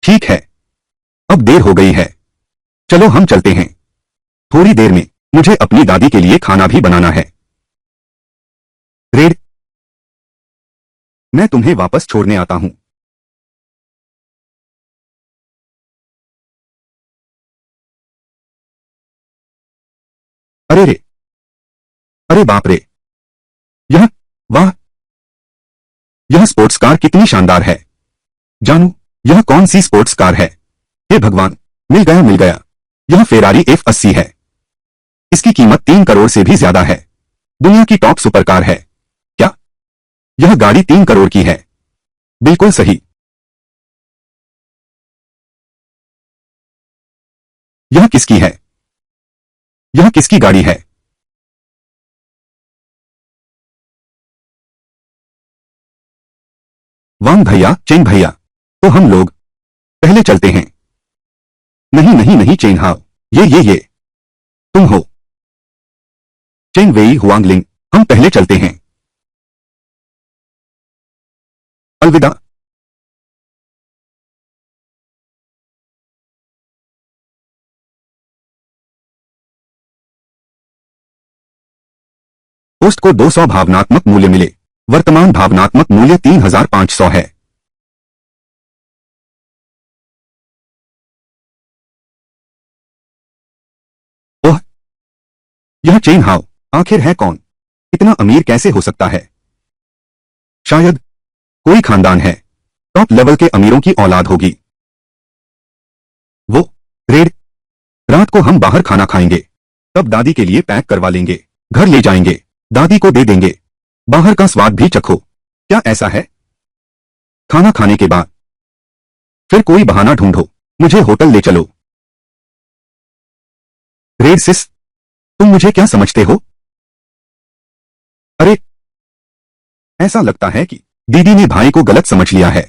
ठीक है, अब देर हो गई है, चलो हम चलते हैं। थोड़ी देर में मुझे अपनी दादी के लिए खाना भी बनाना है। रेड, मैं तुम्हें वापस छोड़ने आता हूं। अरे रे, अरे बाप रे, यह, वाह, यह स्पोर्ट्स कार कितनी शानदार है। जानू, यह कौन सी स्पोर्ट्स कार है? हे भगवान, मिल गया मिल गया। यह फेरारी F80 है। इसकी कीमत 3 करोड़ से भी ज्यादा है। दुनिया की टॉप सुपर कार है। क्या यह गाड़ी 3 करोड़ की है? बिल्कुल सही। यह किसकी है? यह किसकी गाड़ी है? वांग भैया, चेन भैया, तो हम लोग पहले चलते हैं। नहीं नहीं नहीं चेन हाओ, ये तुम हो। चेन वेई हुआंगलिंग, हम पहले चलते हैं। अलविदा। पोस्ट को 200 भावनात्मक मूल्य मिले। वर्तमान भावनात्मक मूल्य 3500 है। ओह, यह चेन हाओ आखिर है कौन? इतना अमीर कैसे हो सकता है? शायद कोई खानदान है। टॉप लेवल के अमीरों की औलाद होगी। वो, रेड, रात को हम बाहर खाना खाएंगे। तब दादी के लिए पैक करवा लेंगे। घर ले जाएंगे, दादी को दे देंगे। बाहर का स्वाद भी चखो। क्या ऐसा है? खाना खाने के बाद फिर कोई बहाना ढूंढो, मुझे होटल ले चलो। रेड सिस, तुम मुझे क्या समझते हो? अरे, ऐसा लगता है कि दीदी ने भाई को गलत समझ लिया है।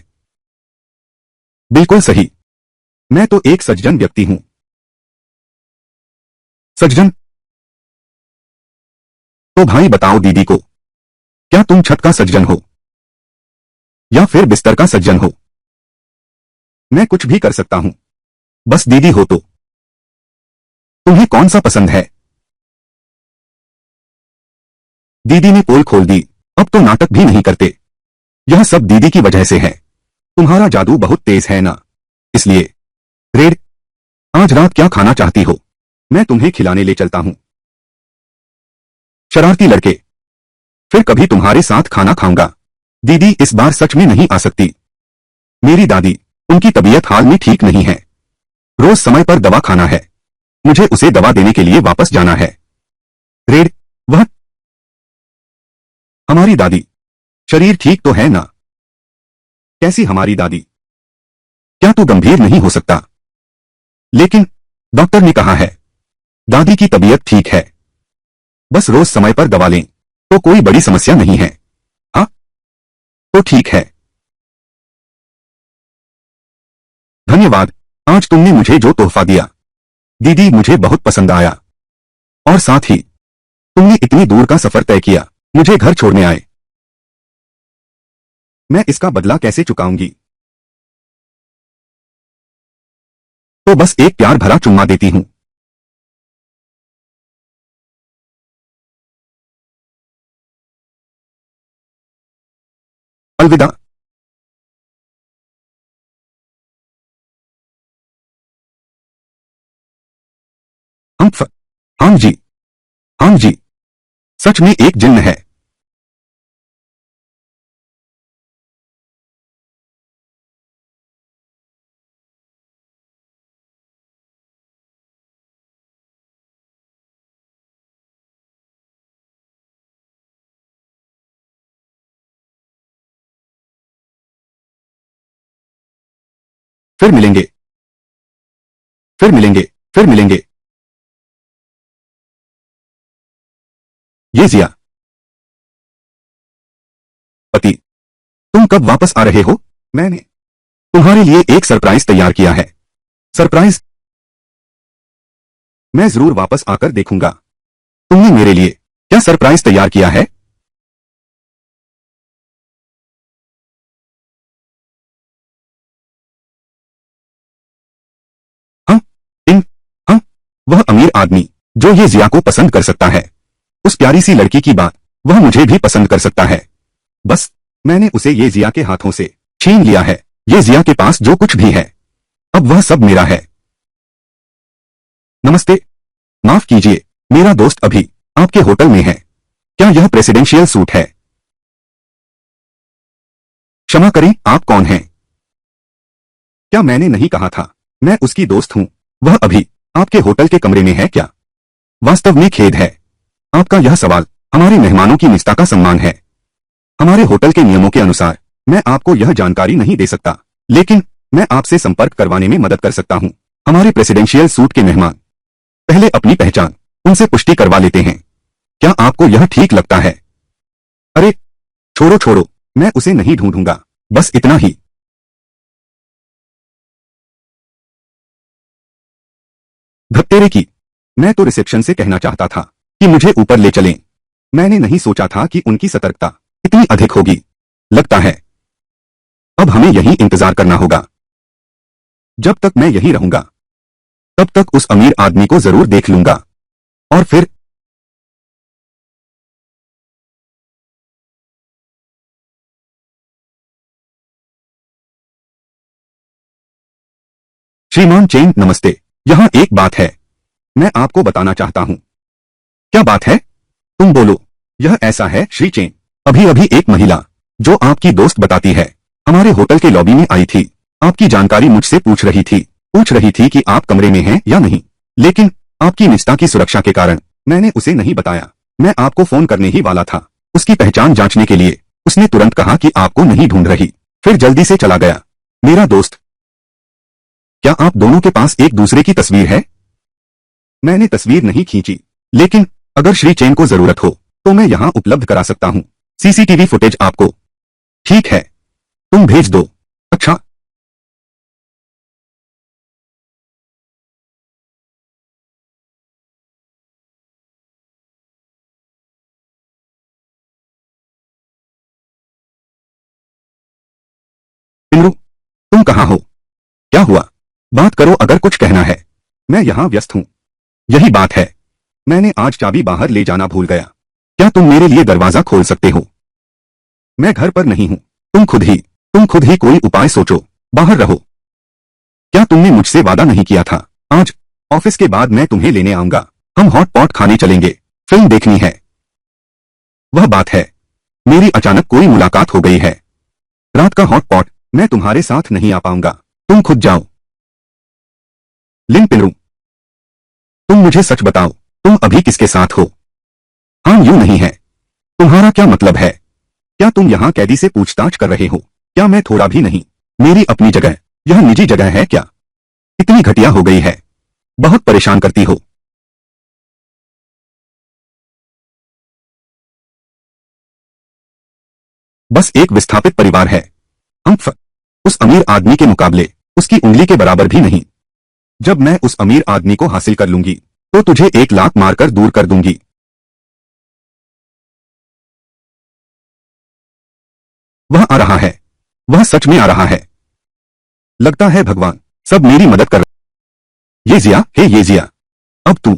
बिल्कुल सही, मैं तो एक सज्जन व्यक्ति हूं। सज्जन? तो भाई बताओ दीदी को, क्या तुम छत का सज्जन हो या फिर बिस्तर का सज्जन हो? मैं कुछ भी कर सकता हूं, बस दीदी हो तो। तुम्हें कौन सा पसंद है? दीदी ने पोल खोल दी, अब तो नाटक भी नहीं करते। यह सब दीदी की वजह से है। तुम्हारा जादू बहुत तेज है ना, इसलिए। रेड, आज रात क्या खाना चाहती हो? मैं तुम्हें खिलाने ले चलता हूं। शरारती लड़के, फिर कभी तुम्हारे साथ खाना खाऊंगा। दीदी इस बार सच में नहीं आ सकती। मेरी दादी, उनकी तबीयत हाल में ठीक नहीं है। रोज समय पर दवा खाना है। मुझे उसे दवा देने के लिए वापस जाना है। रेड, वह हमारी दादी, शरीर ठीक तो है ना? कैसी हमारी दादी? क्या तू गंभीर नहीं हो सकता? लेकिन डॉक्टर ने कहा है दादी की तबीयत ठीक है, बस रोज समय पर दवा लें तो कोई बड़ी समस्या नहीं है। हाँ, तो ठीक है। धन्यवाद, आज तुमने मुझे जो तोहफा दिया दीदी, मुझे बहुत पसंद आया। और साथ ही तुमने इतनी दूर का सफर तय किया, मुझे घर छोड़ने आए। मैं इसका बदला कैसे चुकाऊंगी? तो बस एक प्यार भरा चुम्मा देती हूं। अलविदा। हम्फ, हाँ जी, हाँ जी, सच में एक जिन्न है। फिर मिलेंगे, फिर मिलेंगे, फिर मिलेंगे। ये जिया, पति, तुम कब वापस आ रहे हो? मैंने तुम्हारे लिए एक सरप्राइज तैयार किया है। सरप्राइज? मैं जरूर वापस आकर देखूंगा। तुमने मेरे लिए क्या सरप्राइज तैयार किया है? वह अमीर आदमी जो ये जिया को पसंद कर सकता है, उस प्यारी सी लड़की की बात वह मुझे भी पसंद कर सकता है। बस मैंने उसे ये जिया के हाथों से छीन लिया है। ये जिया के पास जो कुछ भी है अब वह सब मेरा है। नमस्ते, माफ कीजिए, मेरा दोस्त अभी आपके होटल में है। क्या यह प्रेसिडेंशियल सूट है? क्षमा करें, आप कौन हैं? क्या मैंने नहीं कहा था मैं उसकी दोस्त हूं? वह अभी आपके होटल के कमरे में है क्या? वास्तव में खेद है। आपका यह सवाल हमारे मेहमानों की निष्ठा का सम्मान है। हमारे होटल के नियमों के अनुसार मैं आपको यह जानकारी नहीं दे सकता, लेकिन मैं आपसे संपर्क करवाने में मदद कर सकता हूं। हमारे प्रेसिडेंशियल सूट के मेहमान पहले अपनी पहचान उनसे पुष्टि करवा लेते हैं। क्या आपको यह ठीक लगता है? अरे छोड़ो छोड़ो, मैं उसे नहीं ढूंढूंगा, बस इतना ही। धत्तेरे की, मैं तो रिसेप्शन से कहना चाहता था कि मुझे ऊपर ले चलें। मैंने नहीं सोचा था कि उनकी सतर्कता इतनी अधिक होगी। लगता है अब हमें यहीं इंतजार करना होगा। जब तक मैं यहीं रहूंगा तब तक उस अमीर आदमी को जरूर देख लूंगा, और फिर श्रीमान चेन, नमस्ते। यहाँ एक बात है, मैं आपको बताना चाहता हूँ। क्या बात है? तुम बोलो। यह ऐसा है श्री चेन, अभी अभी एक महिला जो आपकी दोस्त बताती है हमारे होटल के लॉबी में आई थी। आपकी जानकारी मुझसे पूछ रही थी कि आप कमरे में हैं या नहीं, लेकिन आपकी निष्ठा की सुरक्षा के कारण मैंने उसे नहीं बताया। मैं आपको फोन करने ही वाला था उसकी पहचान जांचने के लिए। उसने तुरंत कहा कि आपको नहीं ढूंढ रही, फिर जल्दी से चला गया। मेरा दोस्त, क्या आप दोनों के पास एक दूसरे की तस्वीर है? मैंने तस्वीर नहीं खींची, लेकिन अगर श्री चेन को जरूरत हो तो मैं यहां उपलब्ध करा सकता हूं। सीसीटीवी फुटेज आपको। ठीक है, तुम भेज दो। अच्छा, पिंगलू, तुम कहां हो? क्या हुआ? बात करो अगर कुछ कहना है। मैं यहां व्यस्त हूं। यही बात है, मैंने आज चाबी बाहर ले जाना भूल गया। क्या तुम मेरे लिए दरवाजा खोल सकते हो? मैं घर पर नहीं हूं। तुम खुद ही कोई उपाय सोचो। बाहर रहो। क्या तुमने मुझसे वादा नहीं किया था? आज ऑफिस के बाद मैं तुम्हें लेने आऊंगा। हम हॉट पॉट खाने चलेंगे, फिल्म देखनी है। वह बात है, मेरी अचानक कोई मुलाकात हो गई है। रात का हॉट पॉट मैं तुम्हारे साथ नहीं आ पाऊंगा। तुम खुद जाओ। लिन पिलरू, तुम मुझे सच बताओ, तुम अभी किसके साथ हो? हाँ, यूं नहीं है। तुम्हारा क्या मतलब है? क्या तुम यहाँ कैदी से पूछताछ कर रहे हो? क्या मैं थोड़ा भी नहीं? मेरी अपनी जगह, यह निजी जगह है क्या? इतनी घटिया हो गई है, बहुत परेशान करती हो। बस एक विस्थापित परिवार है। हम उस अमीर आदमी के मुकाबले उसकी उंगली के बराबर भी नहीं। जब मैं उस अमीर आदमी को हासिल कर लूंगी तो तुझे 1 लाख मारकर दूर कर दूंगी। वह आ रहा है, वह सच में आ रहा है। लगता है भगवान सब मेरी मदद कर। ये जिया, हे ये जिया, अब तू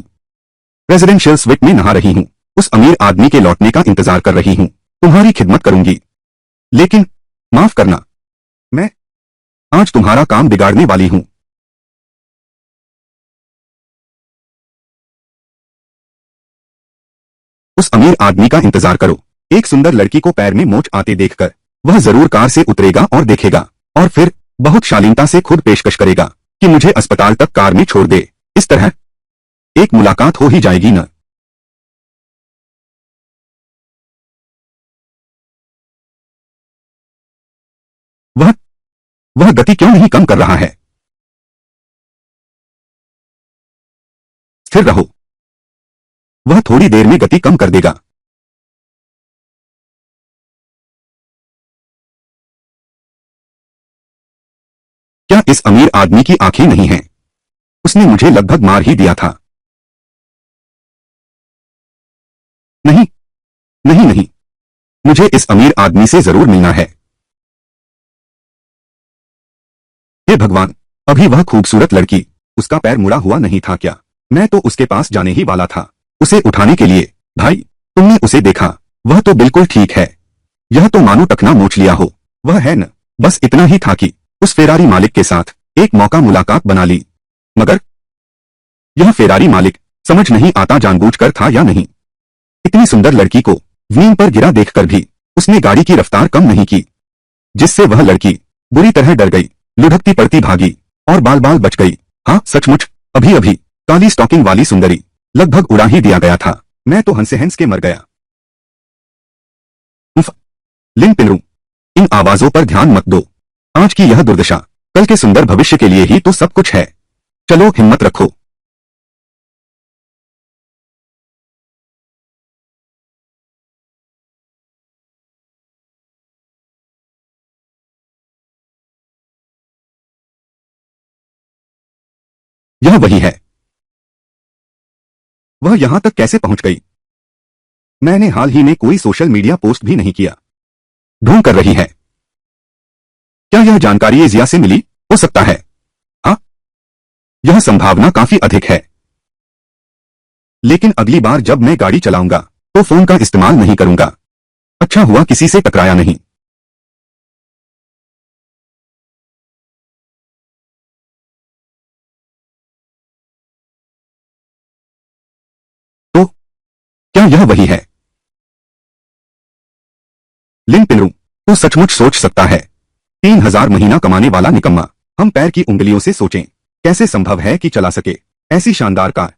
रेजिडेंशियल स्वीट में नहा रही हूँ। उस अमीर आदमी के लौटने का इंतजार कर रही हूँ। तुम्हारी खिदमत करूंगी, लेकिन माफ करना, मैं आज तुम्हारा काम बिगाड़ने वाली हूँ। उस अमीर आदमी का इंतजार करो। एक सुंदर लड़की को पैर में मोच आते देखकर वह जरूर कार से उतरेगा और देखेगा, और फिर बहुत शालीनता से खुद पेशकश करेगा कि मुझे अस्पताल तक कार में छोड़ दे। इस तरह एक मुलाकात हो ही जाएगी न। वह वह गति क्यों नहीं कम कर रहा है? स्थिर रहो, वह थोड़ी देर में गति कम कर देगा। क्या इस अमीर आदमी की आंखें नहीं हैं? उसने मुझे लगभग मार ही दिया था। नहीं, नहीं नहीं, मुझे इस अमीर आदमी से जरूर मिलना है। हे भगवान, अभी वह खूबसूरत लड़की, उसका पैर मुड़ा हुआ नहीं था क्या? मैं तो उसके पास जाने ही वाला था, उसे उठाने के लिए। भाई, तुमने उसे देखा? वह तो बिल्कुल ठीक है। यह तो मानो टखना मोच लिया हो। वह है न। बस इतना ही था कि उस फेरारी मालिक के साथ एक मौका मुलाकात बना ली। मगर यह फेरारी मालिक समझ नहीं आता जानबूझकर था या नहीं। इतनी सुंदर लड़की को जमीन पर गिरा देखकर भी उसने गाड़ी की रफ्तार कम नहीं की, जिससे वह लड़की बुरी तरह डर गई, लुढ़कती पड़ती भागी और बाल बाल बच गई। हाँ सचमुच, अभी अभी काली स्टॉकिंग वाली सुंदरी लगभग उड़ा ही दिया गया था। मैं तो हंसे हंस के मर गया। उफ, लिन पिनरू, इन आवाजों पर ध्यान मत दो। आज की यह दुर्दशा कल के सुंदर भविष्य के लिए ही तो सब कुछ है। चलो हिम्मत रखो। यह वही है। वह यहां तक कैसे पहुंच गई? मैंने हाल ही में कोई सोशल मीडिया पोस्ट भी नहीं किया। ढूंढ कर रही है। क्या यह जानकारी एजिया से मिली? हो सकता है। हाँ, यह संभावना काफी अधिक है। लेकिन अगली बार जब मैं गाड़ी चलाऊंगा तो फोन का इस्तेमाल नहीं करूंगा। अच्छा हुआ किसी से टकराया नहीं। तो क्या यह वही है? लिन पिनरू, तू सचमुच सोच सकता है? 3,000 महीना कमाने वाला निकम्मा। हम पैर की उंगलियों से सोचें, कैसे संभव है कि चला सके ऐसी शानदार कार?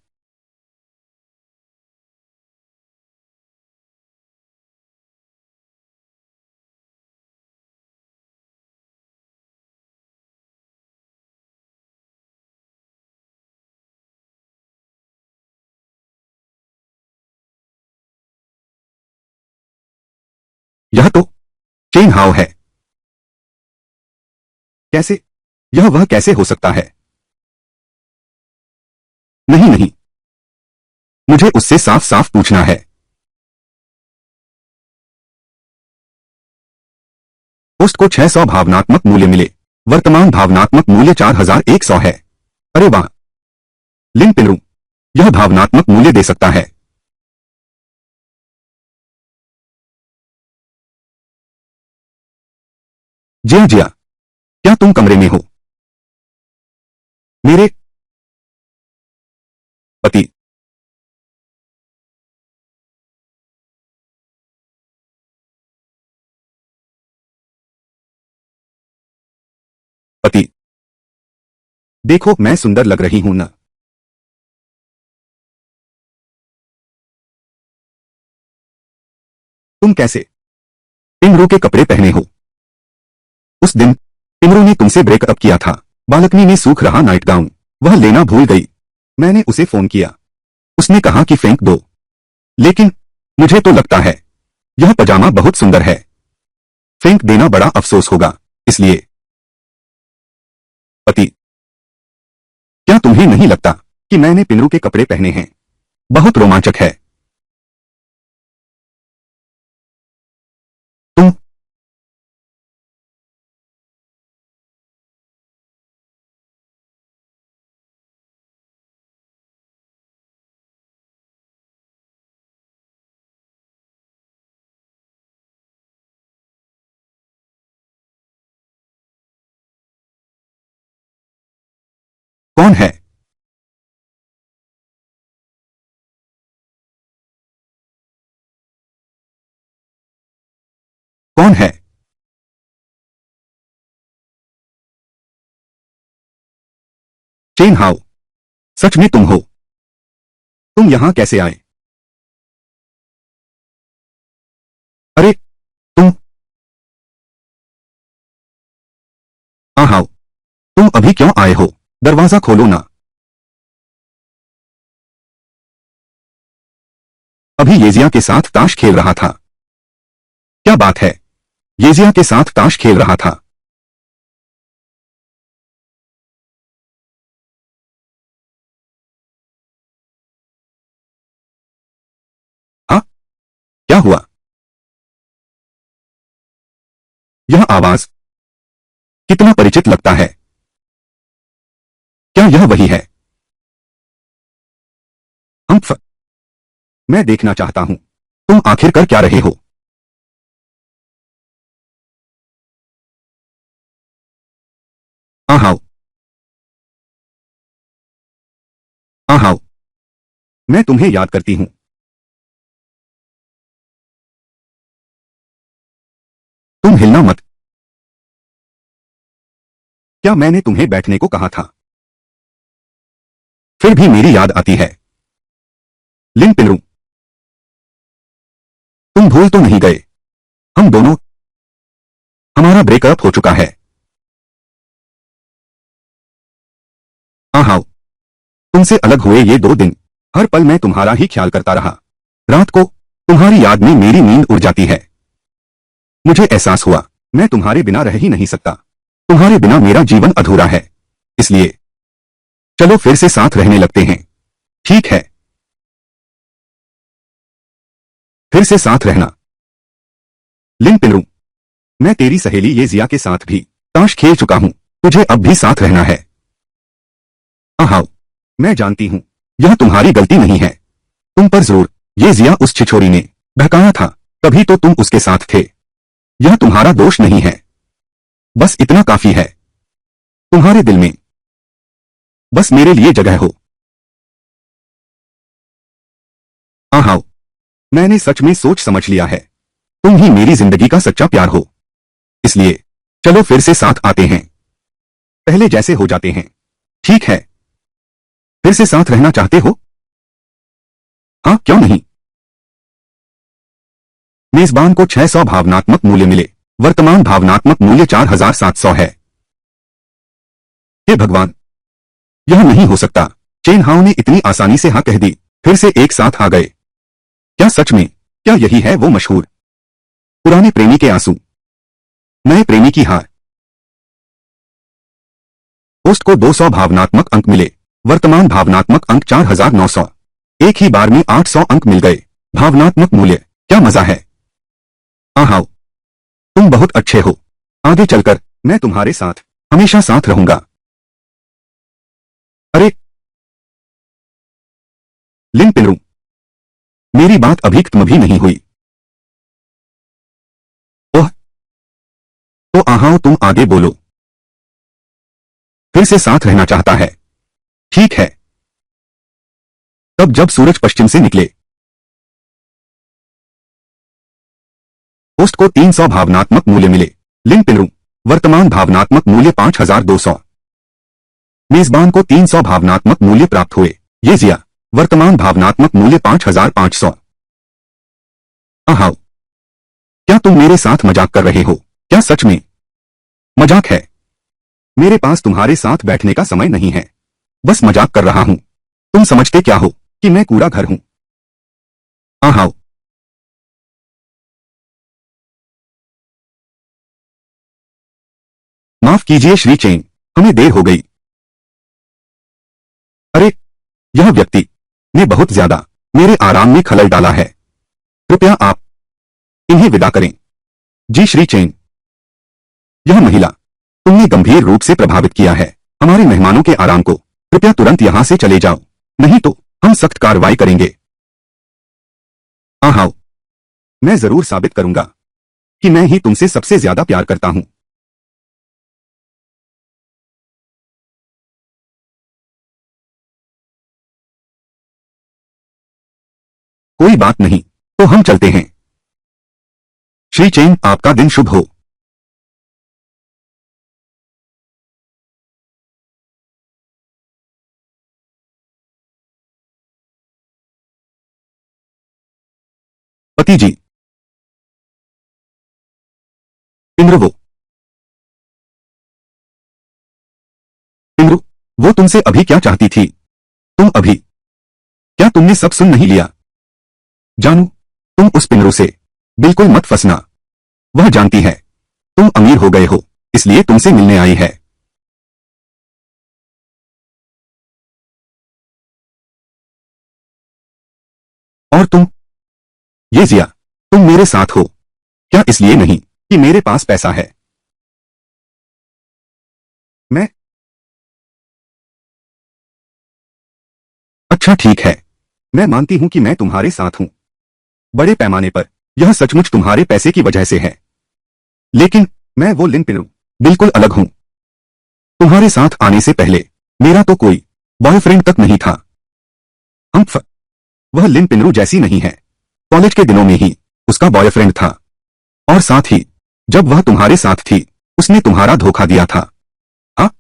यह तो चेन हाउ है। कैसे? यह वह कैसे हो सकता है? नहीं नहीं, मुझे उससे साफ साफ पूछना है। पोस्ट को 600 भावनात्मक मूल्य मिले। वर्तमान भावनात्मक मूल्य 4,100 है। अरे वाह! लिन पिनरू, यह भावनात्मक मूल्य दे सकता है। जिया जिया, क्या तुम कमरे में हो? मेरे पति। पति, देखो मैं सुंदर लग रही हूं ना? तुम कैसे इमरू के कपड़े पहने हो? उस दिन इमरू ने तुमसे ब्रेकअप किया था। बालकनी में सूख रहा नाइट गाउन वह लेना भूल गई। मैंने उसे फोन किया। उसने कहा कि फेंक दो। लेकिन मुझे तो लगता है यह पजामा बहुत सुंदर है। फेंक देना बड़ा अफसोस होगा, इसलिए। पति, क्या तुम्हें नहीं लगता कि मैंने पिनरू के कपड़े पहने हैं? बहुत रोमांचक है। तुम कौन है? कौन है? चेन हाउ, सच में तुम हो? तुम यहां कैसे आए? अरे, तुम। हाँ हाउ, तुम अभी क्यों आए हो? दरवाजा खोलो ना। अभी येजिया के साथ ताश खेल रहा था। क्या बात है? येजिया के साथ ताश खेल रहा था? हाँ, क्या हुआ? यह आवाज कितना परिचित लगता है। क्या यह वही है? मैं देखना चाहता हूं तुम आखिर कर क्या रहे हो। आहाओ आहाओ, मैं तुम्हें याद करती हूं। तुम हिलना मत। क्या मैंने तुम्हें बैठने को कहा था? फिर भी मेरी याद आती है। लिन पिलरू, तुम भूल तो नहीं गए? हम दोनों, हमारा ब्रेकअप हो चुका है। आहाओ, तुमसे अलग हुए ये 2 दिन हर पल मैं तुम्हारा ही ख्याल करता रहा। रात को तुम्हारी याद में मेरी नींद उड़ जाती है। मुझे एहसास हुआ मैं तुम्हारे बिना रह ही नहीं सकता। तुम्हारे बिना मेरा जीवन अधूरा है। इसलिए चलो फिर से साथ रहने लगते हैं। ठीक है, फिर से साथ रहना। लिन पिलरू, मैं तेरी सहेली ये जिया के साथ भी ताश खेल चुका हूं। तुझे अब भी साथ रहना है। आहाओ, मैं जानती हूं यह तुम्हारी गलती नहीं है। तुम पर जरूर ये जिया उस छिछोरी ने बहकाया था, तभी तो तुम उसके साथ थे। यह तुम्हारा दोष नहीं है। बस इतना काफी है, तुम्हारे दिल में बस मेरे लिए जगह हो। आहाओ, मैंने सच में सोच समझ लिया है। तुम ही मेरी जिंदगी का सच्चा प्यार हो। इसलिए चलो फिर से साथ आते हैं, पहले जैसे हो जाते हैं। ठीक है, फिर से साथ रहना चाहते हो? हाँ, क्यों नहीं। मेजबान को 600 भावनात्मक मूल्य मिले। वर्तमान भावनात्मक मूल्य 4700 है। हे भगवान, यह नहीं हो सकता। चेन हाउ ने इतनी आसानी से हाँ कह दी। फिर से एक साथ आ गए। क्या सच में? क्या यही है वो मशहूर पुराने प्रेमी के आंसू, नए प्रेमी की हार? होस्ट को 200 भावनात्मक अंक मिले। वर्तमान भावनात्मक अंक 4900। एक ही बार में 800 अंक मिल गए। भावनात्मक मूल्य, क्या मजा है। आहाओ, तुम बहुत अच्छे हो। आगे चलकर मैं तुम्हारे साथ हमेशा साथ रहूंगा। अरे लिन पिलरू, मेरी बात अभी खत्म भी नहीं हुई। ओह, तो आहाओ तुम आगे बोलो। फिर से साथ रहना चाहता है। ठीक है, तब जब सूरज पश्चिम से निकले। होस्ट को 300 भावनात्मक मूल्य मिले। लिन पिलरू, वर्तमान भावनात्मक मूल्य 5200। मेजबान को 300 भावनात्मक मूल्य प्राप्त हुए। ये जिया, वर्तमान भावनात्मक मूल्य 5500। आहाओ, क्या तुम मेरे साथ मजाक कर रहे हो? क्या सच में मजाक है? मेरे पास तुम्हारे साथ बैठने का समय नहीं है। बस मजाक कर रहा हूं। तुम समझते क्या हो कि मैं कूड़ा घर हूं? आहाओ, माफ कीजिए श्री चेन, हमें देर हो गई। अरे, यह व्यक्ति ने बहुत ज्यादा मेरे आराम में खलल डाला है। कृपया आप इन्हें विदा करें। जी श्री चेन, यह महिला तुमने गंभीर रूप से प्रभावित किया है हमारे मेहमानों के आराम को। कृपया तुरंत यहां से चले जाओ, नहीं तो हम सख्त कार्रवाई करेंगे। आहाओ, मैं जरूर साबित करूंगा कि मैं ही तुमसे सबसे ज्यादा प्यार करता हूं। कोई बात नहीं, तो हम चलते हैं। श्री चेन, आपका दिन शुभ हो। पति जी, इंद्र इंद्र, वो तुमसे अभी क्या चाहती थी? तुम अभी, क्या तुमने सब सुन नहीं लिया? जानू, तुम उस पिंगरू से बिल्कुल मत फंसना। वह जानती है तुम अमीर हो गए हो, इसलिए तुमसे मिलने आई है। और तुम, ये जिया, तुम मेरे साथ हो क्या इसलिए नहीं कि मेरे पास पैसा है? मैं, अच्छा ठीक है, मैं मानती हूं कि मैं तुम्हारे साथ हूं। बड़े पैमाने पर यह सचमुच तुम्हारे पैसे की वजह से है। लेकिन मैं वो लिन पिनु बिल्कुल अलग हूं। तुम्हारे साथ आने से पहले मेरा तो कोई बॉयफ्रेंड तक नहीं था। वह लिन पिनरू जैसी नहीं है। कॉलेज के दिनों में ही उसका बॉयफ्रेंड था, और साथ ही जब वह तुम्हारे साथ थी उसने तुम्हारा धोखा दिया था। हाँ,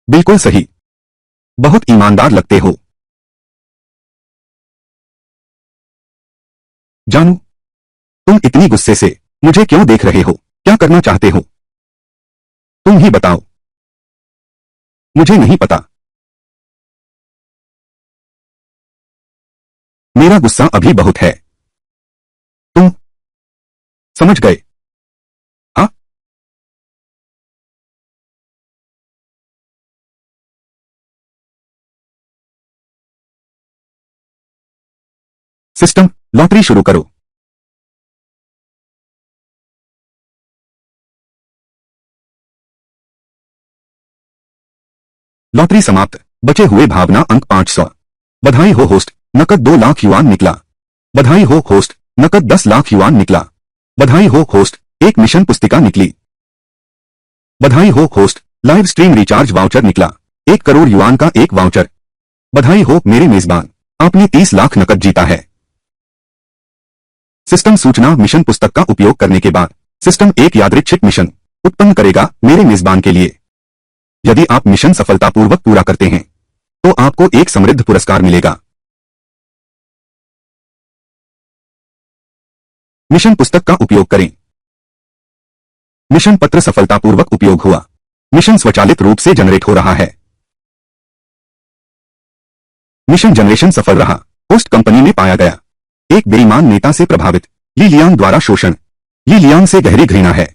बिल्कुल सही। बहुत ईमानदार लगते हो। जानू, तुम इतनी गुस्से से मुझे क्यों देख रहे हो? क्या करना चाहते हो? तुम ही बताओ। मुझे नहीं पता। मेरा गुस्सा अभी बहुत है। तुम समझ गए? हाँ। सिस्टम, लॉटरी शुरू करो। लॉटरी समाप्त। बचे हुए भावना अंक 500। बधाई हो होस्ट, नकद 2 लाख युआन निकला। बधाई हो होस्ट, नकद 10 लाख युआन निकला। बधाई हो होस्ट, एक मिशन पुस्तिका निकली। बधाई हो host, live stream recharge voucher निकला। 1 करोड़ युआन का एक वाउचर। बधाई हो मेरे मेजबान, आपने 30 लाख नकद जीता है। सिस्टम सूचना, मिशन पुस्तक का उपयोग करने के बाद सिस्टम एक यादृच्छिक मिशन उत्पन्न करेगा मेरे मेजबान के लिए। यदि आप मिशन सफलतापूर्वक पूरा करते हैं तो आपको एक समृद्ध पुरस्कार मिलेगा। मिशन पुस्तक का उपयोग करें। मिशन पत्र सफलतापूर्वक उपयोग हुआ। मिशन स्वचालित रूप से जनरेट हो रहा है। मिशन जनरेशन सफल रहा। होस्ट कंपनी में पाया गया एक बेईमान नेता से प्रभावित ली लियांग द्वारा शोषण। ली लियांग से गहरी घृणा है।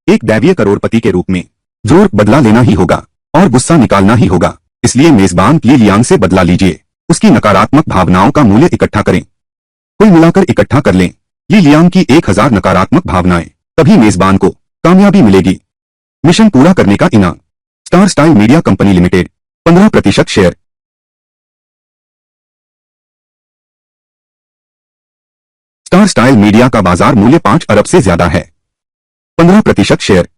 एक दैवीय करोड़पति के रूप में जरूर बदला लेना ही होगा और गुस्सा निकालना ही होगा। इसलिए मेजबान ली लियांग से बदला लीजिए। उसकी नकारात्मक भावनाओं का मूल्य इकट्ठा करें। कुल मिलाकर इकट्ठा कर लें ली लियांग की 1000 नकारात्मक भावनाएं, तभी मेजबान को कामयाबी मिलेगी। मिशन पूरा करने का इनाम। Star style media company limited 15% share. Star style media का बाजार मूल्य 5 अरब से ज्यादा है। 15% शेयर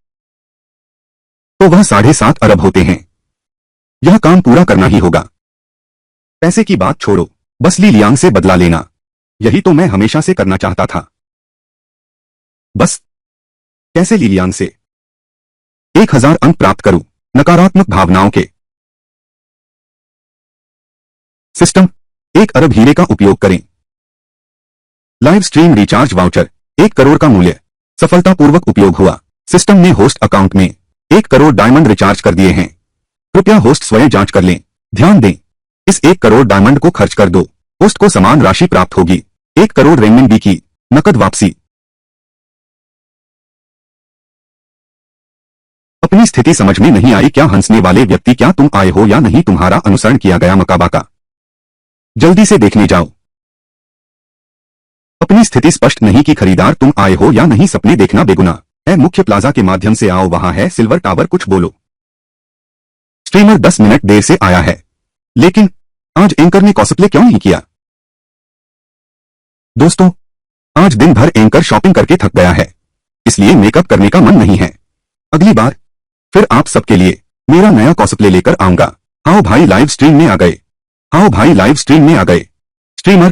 तो वह 7.5 अरब होते हैं। यह काम पूरा करना ही होगा। पैसे की बात छोड़ो, बस ली लियांग से बदला लेना, यही तो मैं हमेशा से करना चाहता था। बस कैसे ली लियांग से 1000 अंक प्राप्त करूं नकारात्मक भावनाओं के। सिस्टम 1 अरब हीरे का उपयोग करें। Live stream recharge voucher 1 crore का मूल्य सफलतापूर्वक उपयोग हुआ। सिस्टम ने होस्ट अकाउंट में 1 करोड़ डायमंड रिचार्ज कर दिए हैं। कृपया होस्ट स्वयं जांच कर लें। ध्यान दें, इस 1 करोड़ डायमंड को खर्च कर दो, होस्ट को समान राशि प्राप्त होगी। 1 करोड़ रेनमिनबी की नकद वापसी। अपनी स्थिति समझ में नहीं आई क्या? हंसने वाले व्यक्ति, क्या तुम आए हो या नहीं? तुम्हारा अनुसरण किया गया मकाबा का। जल्दी से देखने जाओ। अपनी स्थिति स्पष्ट नहीं की खरीदार, तुम आए हो या नहीं? सपने देखना बेगुनाह है। मुख्य प्लाजा के माध्यम से आओ, वहां है सिल्वर टावर, कुछ बोलो। स्ट्रीमर 10 मिनट देर से आया है, लेकिन आज एंकर ने कॉस्प्ले क्यों नहीं किया? दोस्तों, आज दिन भर एंकर शॉपिंग करके थक गया है, इसलिए मेकअप करने का मन नहीं है। अगली बार फिर आप सबके लिए मेरा नया कॉस्प्ले लेकर आऊंगा। आओ भाई लाइव स्ट्रीम में आ गए। आओ भाई लाइव स्ट्रीम में आ गए। स्ट्रीमर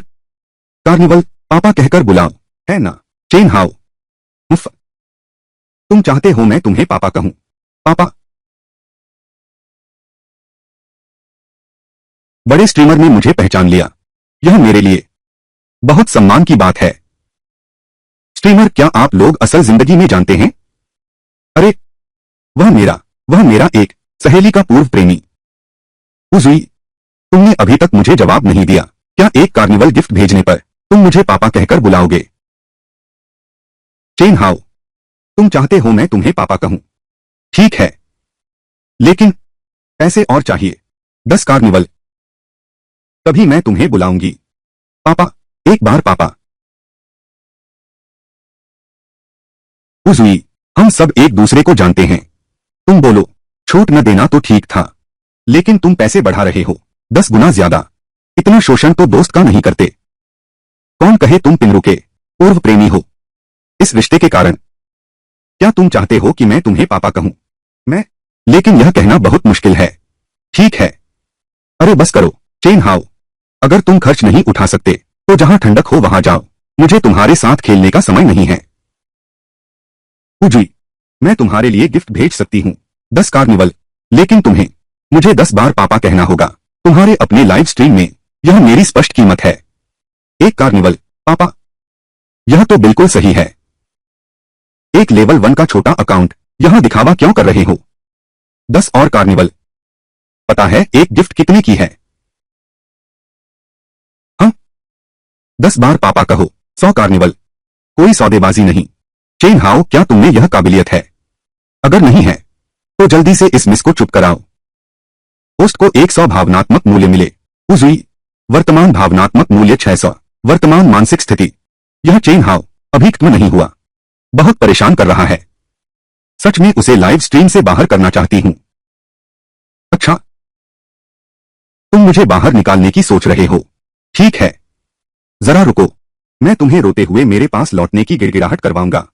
कार्निवल पापा कहकर बुलाओ, है ना? चेन हाउ मुफ, तुम चाहते हो मैं तुम्हें पापा कहूं? पापा। बड़े स्ट्रीमर ने मुझे पहचान लिया, यह मेरे लिए बहुत सम्मान की बात है। स्ट्रीमर, क्या आप लोग असल जिंदगी में जानते हैं? अरे, वह मेरा एक सहेली का पूर्व प्रेमी उजुई। तुमने अभी तक मुझे जवाब नहीं दिया। क्या एक कार्निवल गिफ्ट भेजने पर तुम मुझे पापा कहकर बुलाओगे? चेन हाउ, तुम चाहते हो मैं तुम्हें पापा कहूं? ठीक है, लेकिन पैसे और चाहिए 10 कार्निवल, तभी मैं तुम्हें बुलाऊंगी। पापा, एक बार पापा। उजुई, हम सब एक दूसरे को जानते हैं। तुम बोलो, छूट न देना तो ठीक था, लेकिन तुम पैसे बढ़ा रहे हो 10 गुना ज्यादा। इतना शोषण तो दोस्त का नहीं करते। कौन कहे तुम पिंगरू के पूर्व प्रेमी हो। इस रिश्ते के कारण क्या तुम चाहते हो कि मैं तुम्हें पापा कहूं? मैं लेकिन यह कहना बहुत मुश्किल है। ठीक है, अरे बस करो चेन हाओ। अगर तुम खर्च नहीं उठा सकते तो जहां ठंडक हो वहां जाओ। मुझे तुम्हारे साथ खेलने का समय नहीं है। जी, मैं तुम्हारे लिए गिफ्ट भेज सकती हूँ 10 कार्निवल, लेकिन तुम्हें मुझे 10 बार पापा कहना होगा तुम्हारे अपने लाइव स्ट्रीम में। यह मेरी स्पष्ट कीमत है। एक कार्निवल पापा, यह तो बिल्कुल सही है। एक लेवल 1 का छोटा अकाउंट, यहां दिखावा क्यों कर रहे हो? 10 और कार्निवल। पता है एक गिफ्ट कितने की है? हाँ, 10 बार पापा कहो 100 कार्निवल। कोई सौदेबाजी नहीं। चेन हाओ, क्या तुमने यह काबिलियत है? अगर नहीं है तो जल्दी से इस मिस को चुप कराओ। पोस्ट को 100 भावनात्मक मूल्य मिले। उजुई, वर्तमान भावनात्मक मूल्य 600। वर्तमान मानसिक स्थिति, यह चेन हाओ अभी खत्म नहीं हुआ। बहुत परेशान कर रहा है। सच में उसे लाइव स्ट्रीम से बाहर करना चाहती हूं। अच्छा, तुम मुझे बाहर निकालने की सोच रहे हो। ठीक है, जरा रुको, मैं तुम्हें रोते हुए मेरे पास लौटने की गिड़गिड़ाहट करवाऊंगा।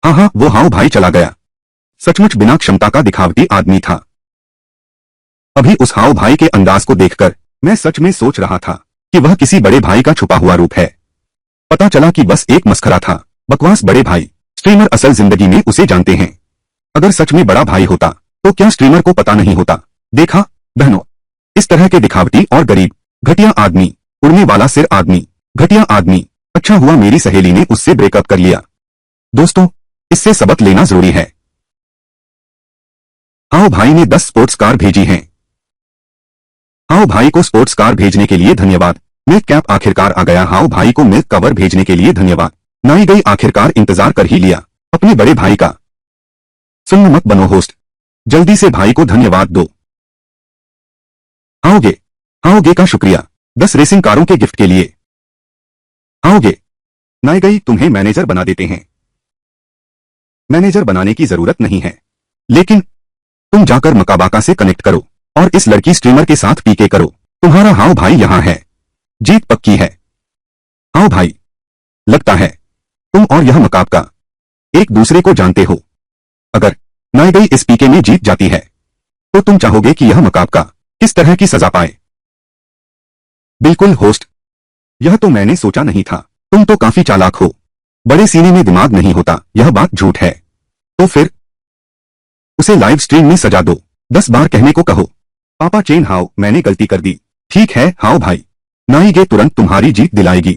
हाँ हाँ, वो हाउ भाई चला गया। सचमुच बिना क्षमता का दिखावटी आदमी था। अभी उस हाउ भाई के अंदाज को देखकर मैं सच में सोच रहा था कि वह किसी बड़े भाई का छुपा हुआ रूप है। पता चला कि बस एक मस्खरा था। बकवास बड़े भाई। स्ट्रीमर असल जिंदगी में उसे जानते हैं। अगर सच में बड़ा भाई होता तो क्या स्ट्रीमर को पता नहीं होता? देखा बहनों, इस तरह के दिखावटी और गरीब घटिया आदमी, उड़ने वाला सिर आदमी, घटिया आदमी। अच्छा हुआ मेरी सहेली ने उससे ब्रेकअप कर लिया। दोस्तों, इससे सबक लेना जरूरी है। हाउ भाई ने 10 स्पोर्ट्स कार भेजी हैं। हाउ भाई को स्पोर्ट्स कार भेजने के लिए धन्यवाद। मिल्क कैप आखिरकार आ गया। हाउ भाई को मिल्क कवर भेजने के लिए धन्यवाद। नाई गई आखिरकार इंतजार कर ही लिया अपने बड़े भाई का। सुन्न मत बनो होस्ट, जल्दी से भाई को धन्यवाद दो। हाओगे का शुक्रिया 10 रेसिंग कारों के गिफ्ट के लिए। हाओगे, नाई गई तुम्हें मैनेजर बना देते हैं। मैनेजर बनाने की जरूरत नहीं है, लेकिन तुम जाकर मकाबाका से कनेक्ट करो और इस लड़की स्ट्रीमर के साथ पीके करो। तुम्हारा हाउ भाई यहां है। जीत पक्की है। हाउ भाई, लगता है तुम और यह मकाबका एक दूसरे को जानते हो। अगर नाई गई इस पीके में जीत जाती है तो तुम चाहोगे कि यह मुकाबला किस तरह की सजा पाए? बिल्कुल होस्ट, यह तो मैंने सोचा नहीं था। तुम तो काफी चालाक हो। बड़े सीने में दिमाग नहीं होता, यह बात झूठ है। तो फिर उसे लाइव स्ट्रीम में सजा दो। 10 बार कहने को कहो, पापा चेन हाओ मैंने गलती कर दी। ठीक है हाओ भाई, नाइगे तुरंत तुम्हारी जीत दिलाएगी।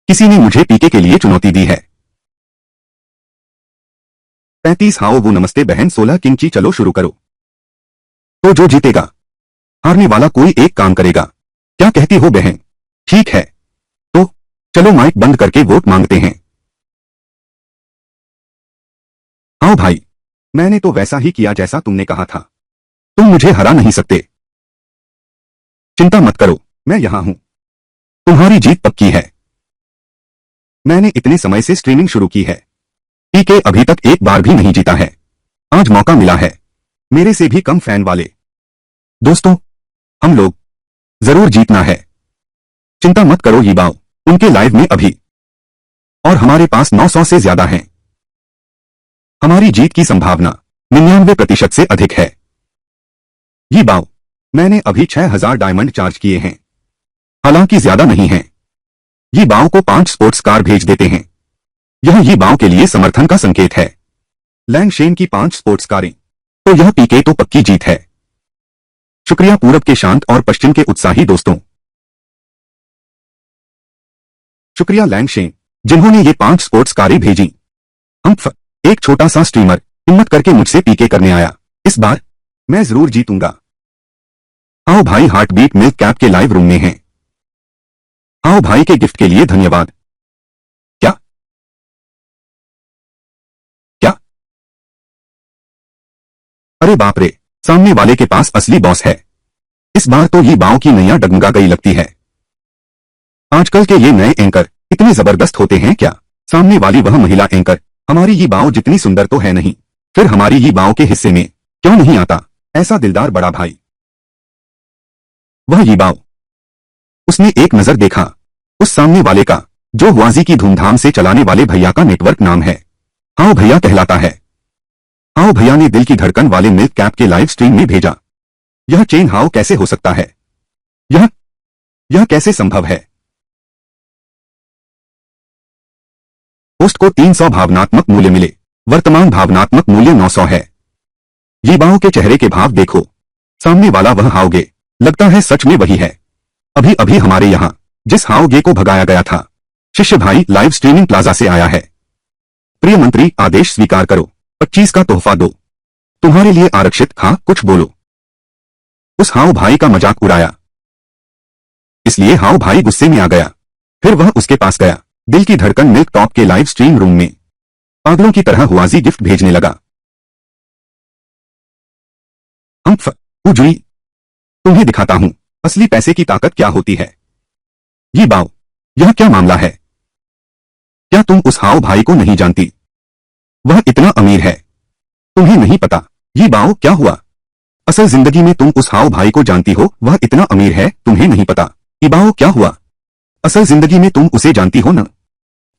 किसी ने मुझे पीके के लिए चुनौती दी है। 35 हाओ वो नमस्ते बहन। 16 किंची, चलो शुरू करो। तो जो जीतेगा, हारने वाला कोई एक काम करेगा। क्या कहती हो बहन? ठीक है, तो चलो माइक बंद करके वोट मांगते हैं। हाओ भाई, मैंने तो वैसा ही किया जैसा तुमने कहा था। तुम मुझे हरा नहीं सकते। चिंता मत करो, मैं यहां हूं। तुम्हारी जीत पक्की है। मैंने इतने समय से स्ट्रीमिंग शुरू की है, पीके अभी तक एक बार भी नहीं जीता है। आज मौका मिला है मेरे से भी कम फैन वाले दोस्तों, हम लोग जरूर जीतना है। चिंता मत करो यीबाओ, उनके लाइव में अभी और हमारे पास 900 से ज्यादा हैं। हमारी जीत की संभावना 99% से अधिक है। यीबाओ, मैंने अभी 6000 डायमंड चार्ज किए हैं, हालांकि ज्यादा नहीं है। यीबाओ को 5 स्पोर्ट्स कार भेज देते हैं। यह यीबाओ के लिए समर्थन का संकेत है। लैंगशेन की 5 स्पोर्ट्स कारें, तो यह पीके तो पक्की जीत है। शुक्रिया पूरब के शांत और पश्चिम के उत्साही दोस्तों। शुक्रिया लैंगशेन, जिन्होंने ये 5 स्पोर्ट्स कारें भेजी। हम्फ, एक छोटा सा स्ट्रीमर हिम्मत करके मुझसे पीके करने आया। इस बार मैं जरूर जीतूंगा। आओ भाई, हार्ट बीट मिल्क कैप के लाइव रूम में हैं। आओ भाई के गिफ्ट के लिए धन्यवाद। क्या क्या? अरे बाप रे, सामने वाले के पास असली बॉस है। इस बार तो ये बाओ की नैया डगमगा गई लगती है। आजकल के ये नए एंकर इतने जबरदस्त होते हैं क्या? सामने वाली वह महिला एंकर हमारी ये बाँव जितनी सुंदर तो है नहीं, फिर हमारी ये बाँव के हिस्से में क्यों नहीं आता ऐसा दिलदार बड़ा भाई? वह ये बाँव। उसने एक नजर देखा। उस सामने वाले का, जो हुआजी की धूमधाम से चलाने वाले भैया का नेटवर्क नाम है, हाओ भैया कहलाता है। हाओ भैया ने दिल की धड़कन वाले मिल्क कैप के लाइव स्ट्रीम में भेजा। यह चेन हाओ कैसे हो सकता है? यह कैसे संभव है? पोस्ट को 300 भावनात्मक मूल्य मिले। वर्तमान भावनात्मक मूल्य 900 है। ये बाँव के चेहरे के भाव देखो। सामने वाला वह हाओगे, लगता है सच में वही है। अभी अभी हमारे यहां जिस हाओगे को भगाया गया था, शिष्य भाई लाइव स्ट्रीमिंग प्लाजा से आया है। प्रिय मंत्री, आदेश स्वीकार करो। 25 का तोहफा दो। तुम्हारे लिए आरक्षित खा, कुछ बोलो। उस हाओ भाई का मजाक उड़ाया, इसलिए हाओ भाई गुस्से में आ गया। फिर वह उसके पास गया। दिल की धड़कन मिल्क टॉप के लाइव स्ट्रीम रूम में पागलों की तरह हुआजी गिफ्ट भेजने लगा। हम्फ, उजुई, तुम्हें दिखाता हूं असली पैसे की ताकत क्या होती है। ये बाओ, यह क्या मामला है? क्या तुम उस हाओ भाई को नहीं जानती? वह इतना अमीर है, तुम्हें नहीं पता। ये बाओ, क्या हुआ? असल जिंदगी में तुम उस हाओ भाई को जानती हो, वह इतना अमीर है, तुम्हें नहीं पता। इबाओ, क्या हुआ? असल जिंदगी में तुम उसे जानती हो न?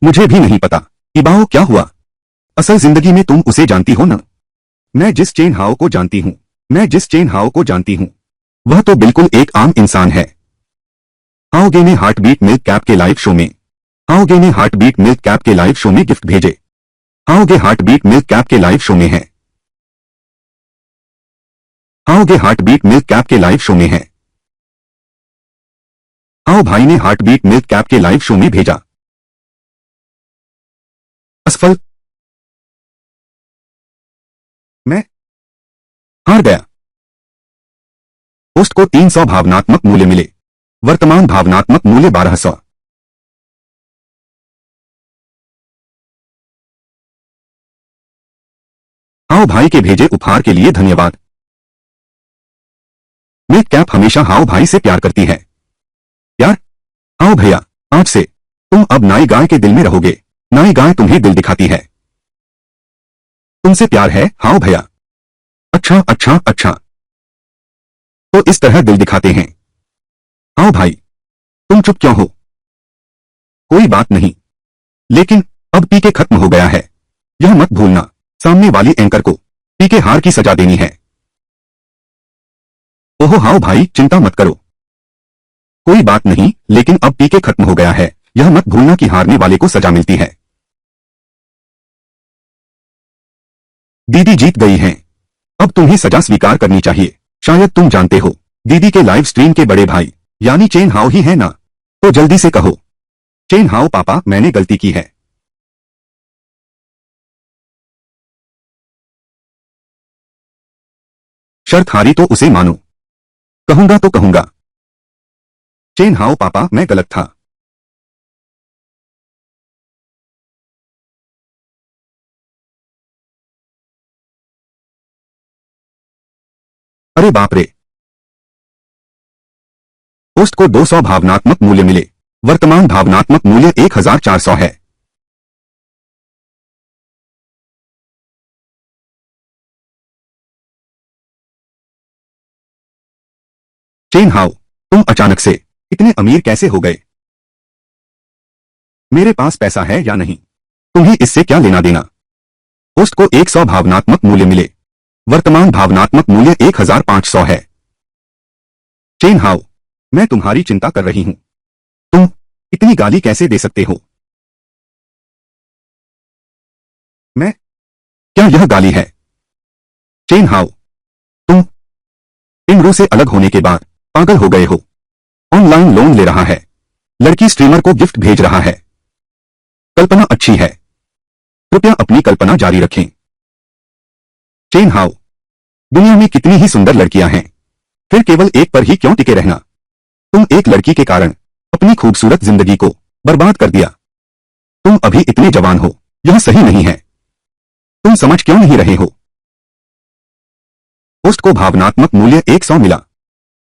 मुझे भी नहीं पता। इबाओ, क्या हुआ? असल जिंदगी में तुम उसे जानती हो न? मैं जिस चेन हाओ को जानती हूं, वह तो बिल्कुल एक आम इंसान है। हाओगे ने हार्टबीट मिल्क कैप के लाइव शो में गिफ्ट भेजे। हाओगे हार्टबीट मिल्क कैप के लाइव शो में है। हाओगे हार्टबीट मिल्क कैप के लाइव शो में है। हाओ भाई ने हार्टबीट मिल्क कैप के लाइव शो में भेजा। असफल, मैं हार गया। पोस्ट को 300 भावनात्मक मूल्य मिले। वर्तमान भावनात्मक मूल्य 1200। हाओ भाई के भेजे उपहार के लिए धन्यवाद। मिल्क कैप हमेशा हाओ भाई से प्यार करती है। यार, हाओ भैया, आज से तुम अब नाई गाय के दिल में रहोगे। नाई गाय तुम्हें दिल दिखाती है। तुमसे प्यार है हाओ भैया। अच्छा अच्छा अच्छा, तो इस तरह दिल दिखाते हैं। हाओ भाई, तुम चुप क्यों हो? कोई बात नहीं, लेकिन अब पीके खत्म हो गया है। यह मत भूलना, सामने वाली एंकर को पीके हार की सजा देनी है। ओहो हाओ भाई, चिंता मत करो। कोई बात नहीं, लेकिन अब पीके खत्म हो गया है। यह मत भूलना कि हारने वाले को सजा मिलती है। दीदी जीत गई हैं। अब तुम्हें सजा स्वीकार करनी चाहिए। शायद तुम जानते हो, दीदी के लाइव स्ट्रीम के बड़े भाई यानी चेन हाओ ही है ना? तो जल्दी से कहो, चेन हाओ पापा, मैंने गलती की है। शर्त हारी तो उसे मानो। कहूंगा तो कहूंगा। चेन हाओ पापा, मैं गलत था। अरे बाप रे। पोस्ट को 200 भावनात्मक मूल्य मिले। वर्तमान भावनात्मक मूल्य 1400 है। चेन हाओ, तुम अचानक से इतने अमीर कैसे हो गए? मेरे पास पैसा है या नहीं, तुम्हें इससे क्या लेना देना? पोस्ट को 100 भावनात्मक मूल्य मिले। वर्तमान भावनात्मक मूल्य 1500 है। चेन हाओ, मैं तुम्हारी चिंता कर रही हूं। तुम इतनी गाली कैसे दे सकते हो? मैं, क्या यह गाली है? चेन हाओ, तुम इमरू से अलग होने के बाद पागल हो गए हो। ऑनलाइन लोन ले रहा है, लड़की स्ट्रीमर को गिफ्ट भेज रहा है। कल्पना अच्छी है, कृपया अपनी कल्पना जारी रखें। चेन हाओ, दुनिया में कितनी ही सुंदर लड़कियां हैं, फिर केवल एक पर ही क्यों टिके रहना? तुम एक लड़की के कारण अपनी खूबसूरत जिंदगी को बर्बाद कर दिया। तुम अभी इतने जवान हो, यह सही नहीं है। तुम समझ क्यों नहीं रहे हो? पोस्ट को भावनात्मक मूल्य 100 मिला।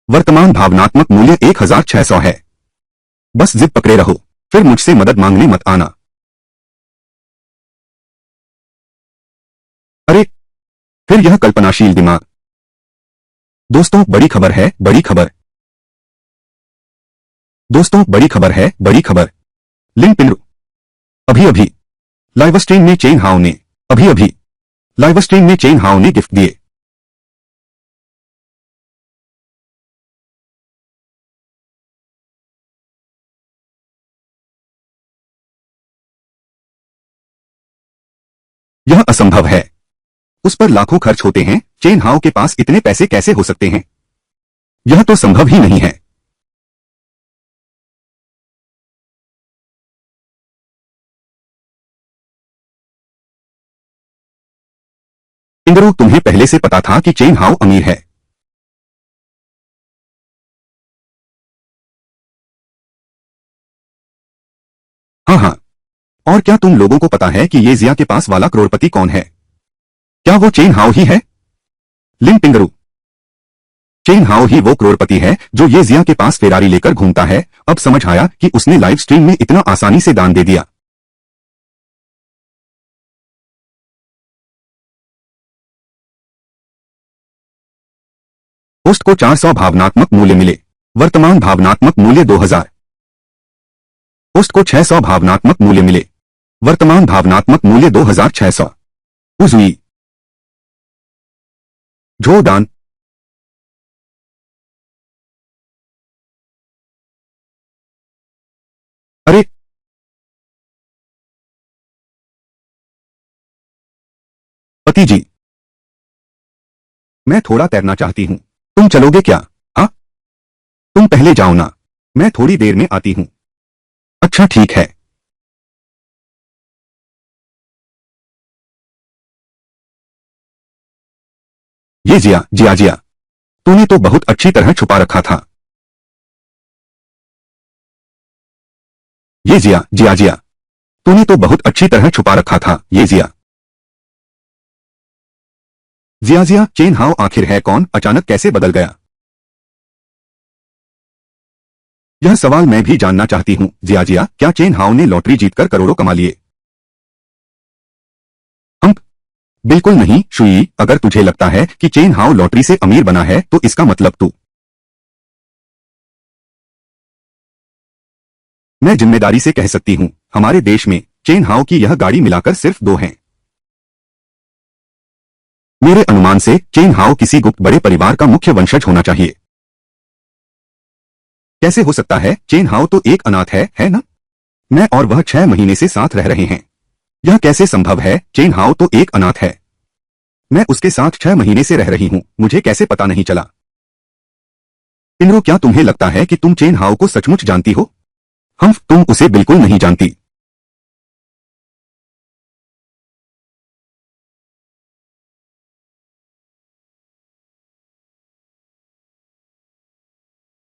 वर्तमान भावनात्मक मूल्य 1600 है। बस जिद पकड़े रहो, फिर मुझसे मदद मांगने मत आना। फिर यह कल्पनाशील दिमाग। दोस्तों बड़ी खबर है, बड़ी खबर। दोस्तों बड़ी खबर है, बड़ी खबर। Link pin. अभी अभी लाइव स्ट्रीम में चेन हाउ ने अभी अभी लाइव स्ट्रीम में चेन हाउ ने गिफ्ट दिए। यह असंभव है। उस पर लाखों खर्च होते हैं, चेन हाउ के पास इतने पैसे कैसे हो सकते हैं? यह तो संभव ही नहीं है। इंदरू, तुम्हें पहले से पता था कि चेन हाउ अमीर है? हाँ हाँ। और क्या तुम लोगों को पता है कि ये जिया के पास वाला करोड़पति कौन है? क्या वो चेन हाउ ही है? लिन पिंगरू, चेन हाउ ही वो करोड़पति है जो ये जिया के पास फेरारी लेकर घूमता है। अब समझ आया कि उसने लाइव स्ट्रीम में इतना आसानी से दान दे दिया। होस्ट को 400 भावनात्मक मूल्य मिले। वर्तमान भावनात्मक मूल्य 2000। होस्ट को 600 भावनात्मक मूल्य मिले। वर्तमान भावनात्मक मूल्य 2600। उजुई जोदान। अरे पति जी, मैं थोड़ा तैरना चाहती हूँ। तुम चलोगे क्या? हाँ, तुम पहले जाओ ना, मैं थोड़ी देर में आती हूँ। अच्छा ठीक है। ये जिया, जिया जिया, तूने तो बहुत अच्छी तरह छुपा रखा था। ये जिया, जिया जिया, तूने तो बहुत अच्छी तरह छुपा रखा था। ये जिया, जिया जिया, चेन हाउ आखिर है कौन? अचानक कैसे बदल गया? यह सवाल मैं भी जानना चाहती हूँ। जिया जिया, क्या चेन हाउ ने लॉटरी जीतकर करोड़ों कमा लिए? हम बिल्कुल नहीं शुई। अगर तुझे लगता है कि चेन हाउ लॉटरी से अमीर बना है तो इसका मतलब तू। मैं जिम्मेदारी से कह सकती हूँ, हमारे देश में चेन हाउ की यह गाड़ी मिलाकर सिर्फ 2 हैं। मेरे अनुमान से चेन हाउ किसी गुप्त बड़े परिवार का मुख्य वंशज होना चाहिए। कैसे हो सकता है? चेन हाउ तो एक अनाथ है ना? मैं और वह 6 महीने से साथ रह रहे हैं। यह कैसे संभव है? चेन हाउ तो एक अनाथ है। मैं उसके साथ 6 महीने से रह रही हूँ, मुझे कैसे पता नहीं चला? पिनरो, क्या तुम्हें लगता है कि तुम चेन हाउ को सचमुच जानती हो? हम तुम उसे बिल्कुल नहीं जानती।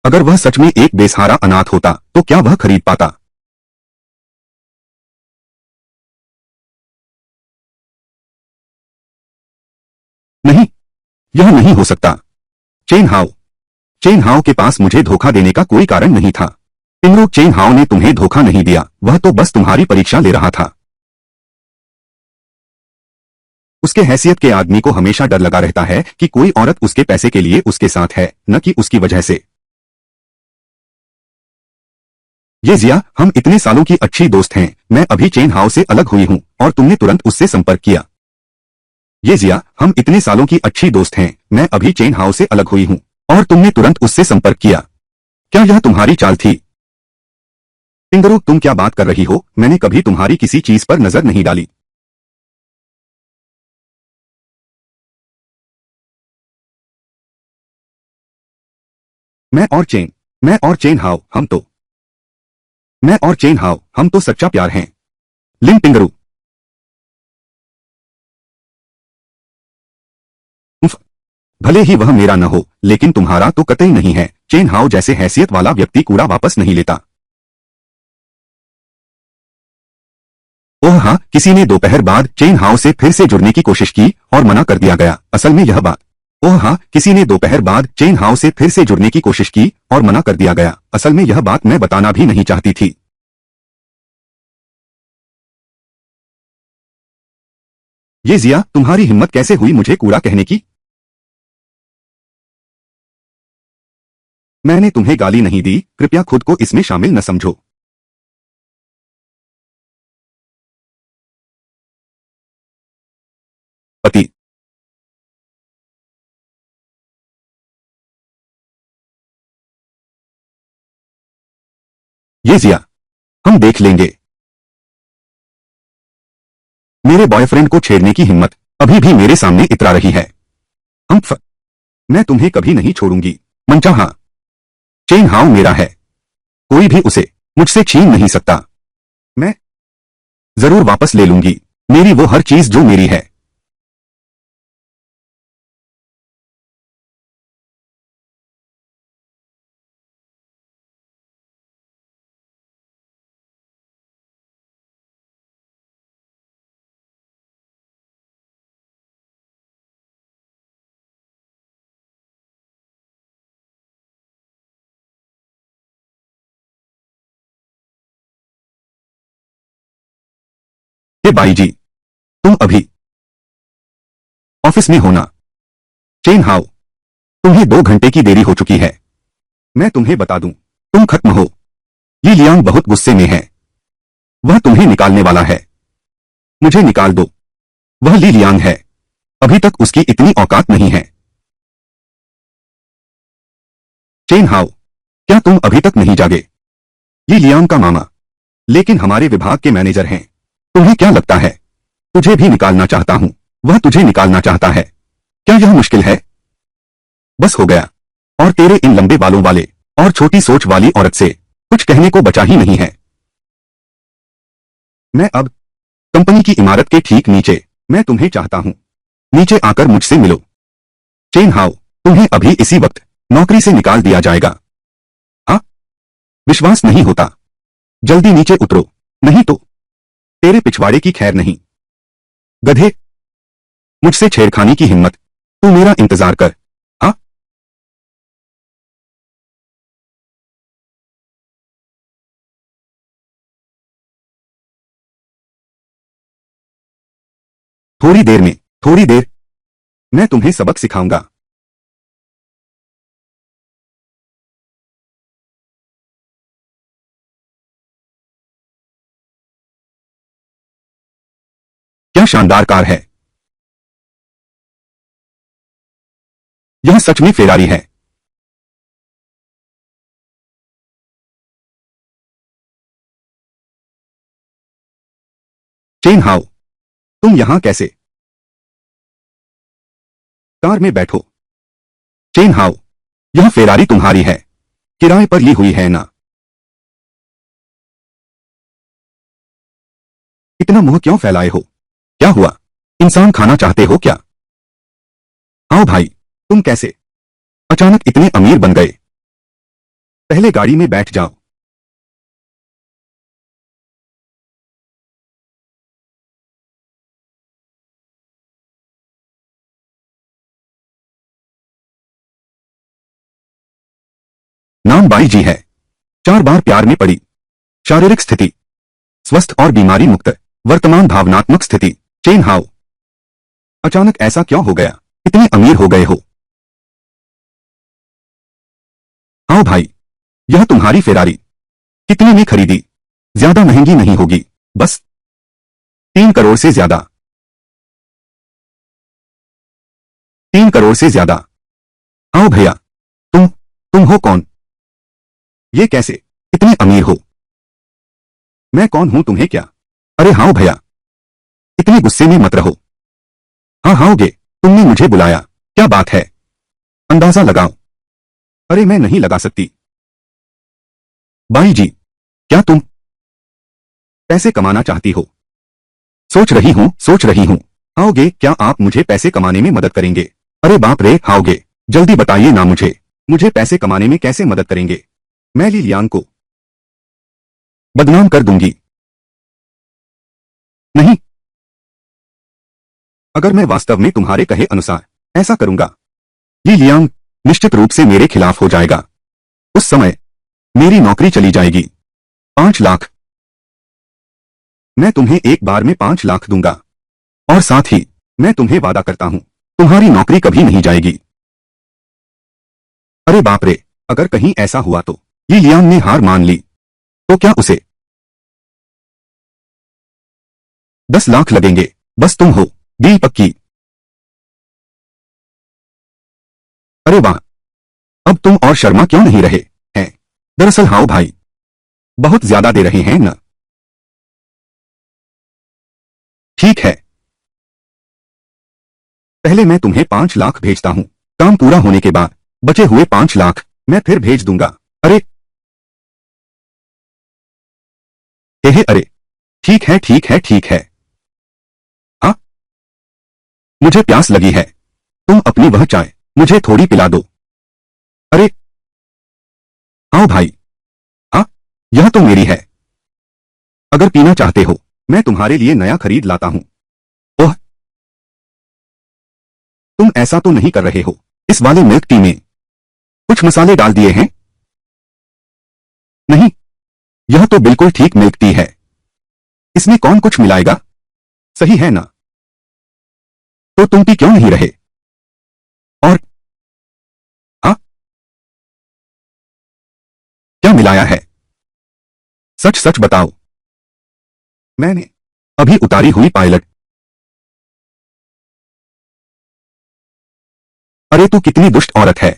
अगर वह सच में एक बेसहारा अनाथ होता तो क्या वह खरीद पाता? नहीं, यह नहीं हो सकता। चेन हाउ चेन हाउ के पास मुझे धोखा देने का कोई कारण नहीं था। पिनरो, चेन हाउ ने तुम्हें धोखा नहीं दिया, वह तो बस तुम्हारी परीक्षा ले रहा था। उसके हैसियत के आदमी को हमेशा डर लगा रहता है कि कोई औरत उसके पैसे के लिए उसके साथ है, न कि उसकी वजह से। ये जिया, हम इतने सालों की अच्छी दोस्त हैं। मैं अभी चेन हाउ से अलग हुई हूँ और तुमने तुरंत उससे संपर्क किया। ये जिया, हम इतने सालों की अच्छी दोस्त हैं। मैं अभी चेन हाउ से अलग हुई हूँ और तुमने तुरंत उससे संपर्क किया। क्या यह तुम्हारी चाल थी? पिंगरू, तुम क्या बात कर रही हो? मैंने कभी तुम्हारी किसी चीज पर नजर नहीं डाली। मैं और चेन मैं और चेन हाउ हम तो मैं और चेन हाउ हम तो सच्चा प्यार हैं। लिन पिंगरू, उफ, भले ही वह मेरा न हो, लेकिन तुम्हारा तो कतई नहीं है। चेन हाउ जैसे हैसियत वाला व्यक्ति कूड़ा वापस नहीं लेता। ओह हाँ, किसी ने दोपहर बाद चेन हाउ से फिर से जुड़ने की कोशिश की और मना कर दिया गया। असल में यह बात ओह हाँ, किसी ने दोपहर बाद चेन हाउ से फिर से जुड़ने की कोशिश की और मना कर दिया गया। असल में यह बात मैं बताना भी नहीं चाहती थी। ये जिया, तुम्हारी हिम्मत कैसे हुई मुझे कूड़ा कहने की? मैंने तुम्हें गाली नहीं दी, कृपया खुद को इसमें शामिल न समझो। पति। ये जिया, हम देख लेंगे। मेरे बॉयफ्रेंड को छेड़ने की हिम्मत अभी भी मेरे सामने इतरा रही है। मैं तुम्हें कभी नहीं छोड़ूंगी। मनचाहा चेन हाउ मेरा है, कोई भी उसे मुझसे छीन नहीं सकता। मैं जरूर वापस ले लूंगी मेरी वो हर चीज जो मेरी है। ये बाई जी, तुम अभी ऑफिस में होना। चेन हाउ, तुम्हें 2 घंटे की देरी हो चुकी है। मैं तुम्हें बता दूं, तुम खत्म हो। ये लियांग बहुत गुस्से में है, वह तुम्हें निकालने वाला है। मुझे निकाल दो। वह ली लियांग है, अभी तक उसकी इतनी औकात नहीं है। चेन हाउ, क्या तुम अभी तक नहीं जागे? ये लियांग का मामा, लेकिन हमारे विभाग के मैनेजर हैं। तुम्हें क्या लगता है तुझे भी निकालना चाहता हूं? वह तुझे निकालना चाहता है, क्या यह मुश्किल है? बस हो गया, और तेरे इन लंबे बालों वाले और छोटी सोच वाली औरत से कुछ कहने को बचा ही नहीं है। मैं अब कंपनी की इमारत के ठीक नीचे, मैं तुम्हें चाहता हूं, नीचे आकर मुझसे मिलो। चेन हाउ, तुम्हें अभी इसी वक्त नौकरी से निकाल दिया जाएगा। हाँ, विश्वास नहीं होता? जल्दी नीचे उतरो, नहीं तो तेरे पिछवाड़े की खैर नहीं। गधे, मुझसे छेड़खानी की हिम्मत, तू मेरा इंतजार कर। हाँ, थोड़ी देर में, थोड़ी देर, मैं तुम्हें सबक सिखाऊंगा। क्या शानदार कार है! यह सच में फेरारी है। चेन हाउ, तुम यहां कैसे? कार में बैठो। चेन हाउ, यह फेरारी तुम्हारी है, किराए पर ली हुई है ना? इतना मुंह क्यों फैलाए हो? क्या हुआ, इंसान खाना चाहते हो क्या? आओ भाई, तुम कैसे अचानक इतने अमीर बन गए? पहले गाड़ी में बैठ जाओ। नाम बाई जी है, 4 बार प्यार में पड़ी। शारीरिक स्थिति स्वस्थ और बीमारी मुक्त। वर्तमान भावनात्मक स्थिति। चेन हाउ, अचानक ऐसा क्यों हो गया, इतने अमीर हो गए हो? आओ भाई, यह तुम्हारी फेरारी कितने में खरीदी? ज्यादा महंगी नहीं होगी, बस 3 करोड़ से ज्यादा। 3 करोड़ से ज्यादा। आओ भैया, तुम हो कौन? ये कैसे इतने अमीर हो? मैं कौन हूं तुम्हें क्या? अरे हाँ भैया, इतने गुस्से में मत रहो। हाँ हाओगे, तुमने मुझे बुलाया, क्या बात है? अंदाजा लगाओ। अरे मैं नहीं लगा सकती। बाई जी, क्या तुम पैसे कमाना चाहती हो? सोच रही हूं। आओगे क्या आप मुझे पैसे कमाने में मदद करेंगे? अरे बाप रे, आओगे, जल्दी बताइए ना मुझे पैसे कमाने में कैसे मदद करेंगे? मैं ली लियांग को बदनाम कर दूंगी। नहीं, अगर मैं वास्तव में तुम्हारे कहे अनुसार ऐसा करूंगा, ली लियांग निश्चित रूप से मेरे खिलाफ हो जाएगा। उस समय मेरी नौकरी चली जाएगी। 5 लाख, मैं तुम्हें एक बार में 5 लाख दूंगा, और साथ ही मैं तुम्हें वादा करता हूं, तुम्हारी नौकरी कभी नहीं जाएगी। अरे बाप रे, अगर कहीं ऐसा हुआ तो ये लियान ने हार मान ली तो क्या उसे 10 लाख लगेंगे। बस तुम हो डील पक्की। अरे वाह, अब तुम और शर्मा क्यों नहीं रहे हैं? दरअसल हाँ भाई, बहुत ज्यादा दे रहे हैं न। ठीक है, पहले मैं तुम्हें 5 लाख भेजता हूं, काम पूरा होने के बाद बचे हुए 5 लाख मैं फिर भेज दूंगा। अरे हे अरे, ठीक है ठीक है ठीक है। हाँ, मुझे प्यास लगी है, तुम अपनी वह चाय मुझे थोड़ी पिला दो। अरे आओ भाई, हाँ, यह तो मेरी है, अगर पीना चाहते हो मैं तुम्हारे लिए नया खरीद लाता हूं। ओह, तुम ऐसा तो नहीं कर रहे हो, इस वाले मिल्क टी में कुछ मसाले डाल दिए हैं? नहीं, यह तो बिल्कुल ठीक मिल्क टी है, इसमें कौन कुछ मिलाएगा, सही है ना? तो तुम पी क्यों नहीं रहे? और हाँ, क्या मिलाया है? सच सच बताओ। मैंने अभी उतारी हुई पायलट। अरे तू कितनी दुष्ट औरत है,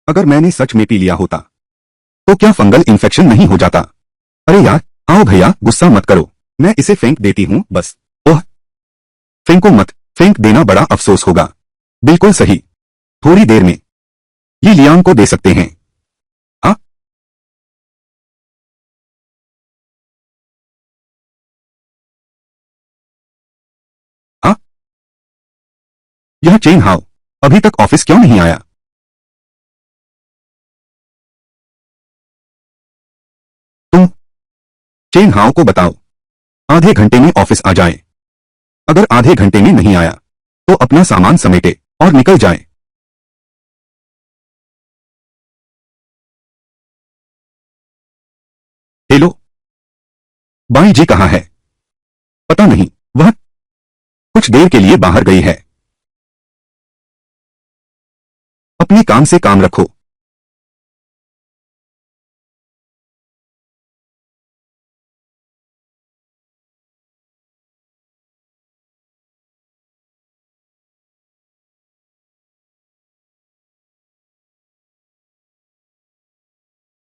अगर मैंने सच में पी लिया होता तो क्या फंगल इन्फेक्शन नहीं हो जाता? अरे यार, आओ भैया गुस्सा मत करो, मैं इसे फेंक देती हूँ बस। ओह, फेंको मत, फेंक देना बड़ा अफसोस होगा। बिल्कुल सही, थोड़ी देर में ये लियांग को दे सकते हैं। हाँ, हाँ, यह चेन हाउ अभी तक ऑफिस क्यों नहीं आया? तुम चेन हाउ को बताओ आधे घंटे में ऑफिस आ जाए, अगर आधे घंटे में नहीं आया तो अपना सामान समेटे और निकल जाए। हेलो, बाई जी कहाँ है? पता नहीं, वह कुछ देर के लिए बाहर गई है। अपने काम से काम रखो।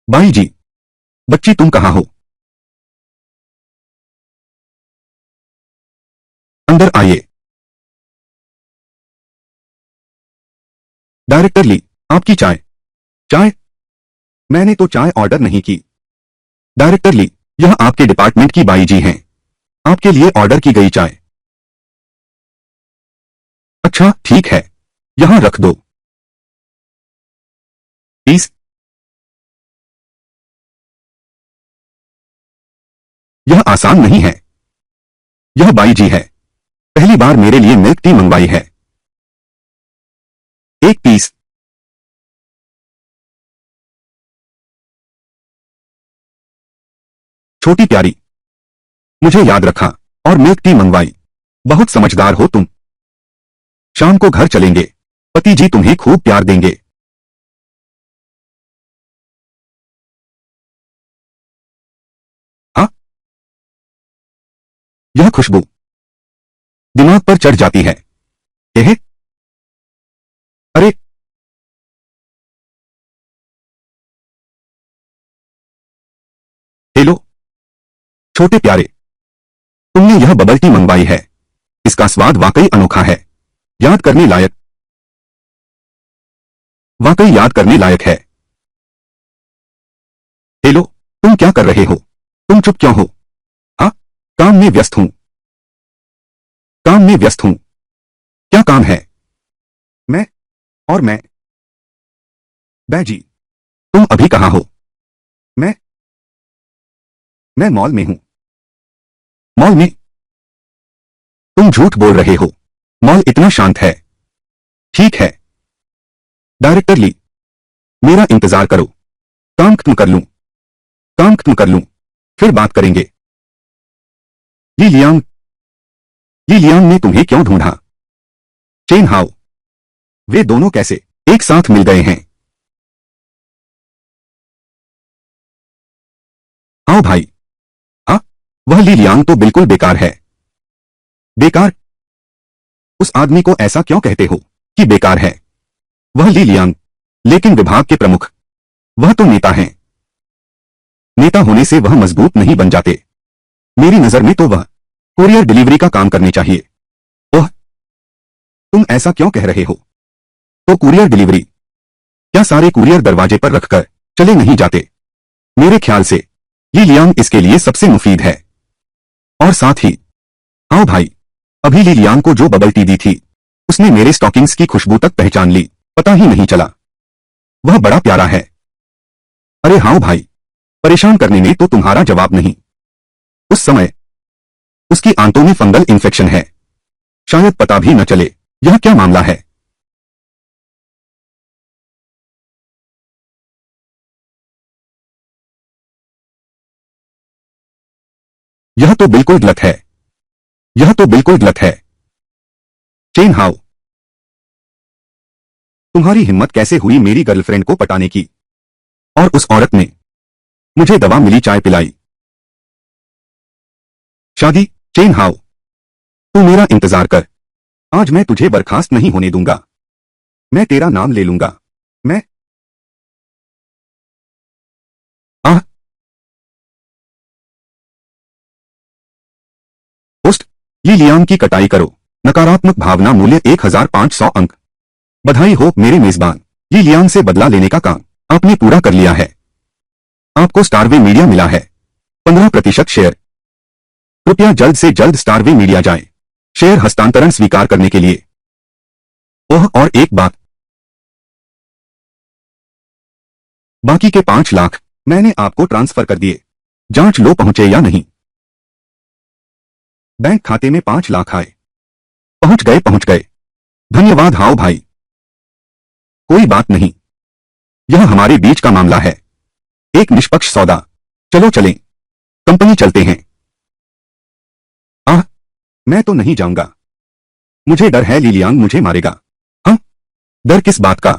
बाई जी, बच्ची तुम कहाँ हो? अंदर आइए। डायरेक्टर ली, आपकी चाय। चाय? मैंने तो चाय ऑर्डर नहीं की। डायरेक्टर ली, यह आपके डिपार्टमेंट की बाई जी हैं, आपके लिए ऑर्डर की गई चाय। अच्छा ठीक है, यहां रख दो प्लीज। यह आसान नहीं है, यह बाई जी है, पहली बार मेरे लिए मिल्क टी मंगवाई है। एक पीस। छोटी प्यारी, मुझे याद रखा और मिल्क टी मंगवाई, बहुत समझदार हो तुम। शाम को घर चलेंगे, पति जी तुम्हें खूब प्यार देंगे। हाँ, यह खुशबू दिमाग पर चढ़ जाती है। यह अरे, हेलो छोटे प्यारे, तुमने यह बबल टी मंगवाई है, इसका स्वाद वाकई अनोखा है, याद करने लायक, वाकई याद करने लायक है। हेलो, तुम क्या कर रहे हो? तुम चुप क्यों हो? हाँ, काम में व्यस्त हूं, काम में व्यस्त हूं। क्या काम है? मैं और बैजी, तुम अभी कहाँ हो? मैं मैं मॉल में हूं। मॉल में? तुम झूठ बोल रहे हो, मॉल इतना शांत है। ठीक है, डायरेक्टर ली, मेरा इंतजार करो, काम खत्म कर लूं, काम खत्म कर लूं, फिर बात करेंगे। ली लियांग ली लियांग ने तुम्हें क्यों ढूंढा? चेन हाओ, वे दोनों कैसे एक साथ मिल गए हैं? आओ भाई। हाँ, वह ली लियांग तो बिल्कुल बेकार है। बेकार? उस आदमी को ऐसा क्यों कहते हो कि बेकार है? वह ली लियांग, लेकिन विभाग के प्रमुख, वह तो नेता हैं। नेता होने से वह मजबूत नहीं बन जाते। मेरी नजर में तो वह कुरियर डिलीवरी का काम करने चाहिए। ओह, तुम ऐसा क्यों कह रहे हो? तो कुरियर डिलीवरी, क्या सारे कुरियर दरवाजे पर रखकर चले नहीं जाते? मेरे ख्याल से ली लियांग इसके लिए सबसे मुफीद है। और साथ ही, आओ भाई, अभी ली लियांग को जो बबल टी दी थी, उसने मेरे स्टॉकिंग्स की खुशबू तक पहचान ली, पता ही नहीं चला। वह बड़ा प्यारा है। अरे हाँ भाई, परेशान करने में तो तुम्हारा जवाब नहीं। उस समय उसकी आंतों में फंगल इन्फेक्शन है, शायद पता भी न चले। यह क्या मामला है? यह तो बिल्कुल गलत है। यह तो बिल्कुल गलत है। चेन हाओ, तुम्हारी हिम्मत कैसे हुई मेरी गर्लफ्रेंड को पटाने की? और उस औरत ने मुझे दवा मिली चाय पिलाई। शादी? चेन हाओ, तू मेरा इंतजार कर। आज मैं तुझे बर्खास्त नहीं होने दूंगा। मैं तेरा नाम ले लूंगा। मैं आह। पोस्ट, ये लियांग की कटाई करो। नकारात्मक भावना मूल्य 1500 अंक। बधाई हो मेरे मेजबान, ये लियांग से बदला लेने का काम आपने पूरा कर लिया है। आपको स्टारवे मीडिया मिला है 15% शेयर। कृपया जल्द से जल्द स्टारवे मीडिया जाएं शेयर हस्तांतरण स्वीकार करने के लिए। ओह, और एक बात, बाकी के 5 लाख मैंने आपको ट्रांसफर कर दिए। जांच लो पहुंचे या नहीं। बैंक खाते में 5 लाख आए। पहुंच गए, पहुंच गए। धन्यवाद। हाओ भाई, कोई बात नहीं, यह हमारे बीच का मामला है, एक निष्पक्ष सौदा। चलो चलें, कंपनी चलते हैं। आह, मैं तो नहीं जाऊंगा। मुझे डर है ली लियांग मुझे मारेगा। हाँ? डर किस बात का?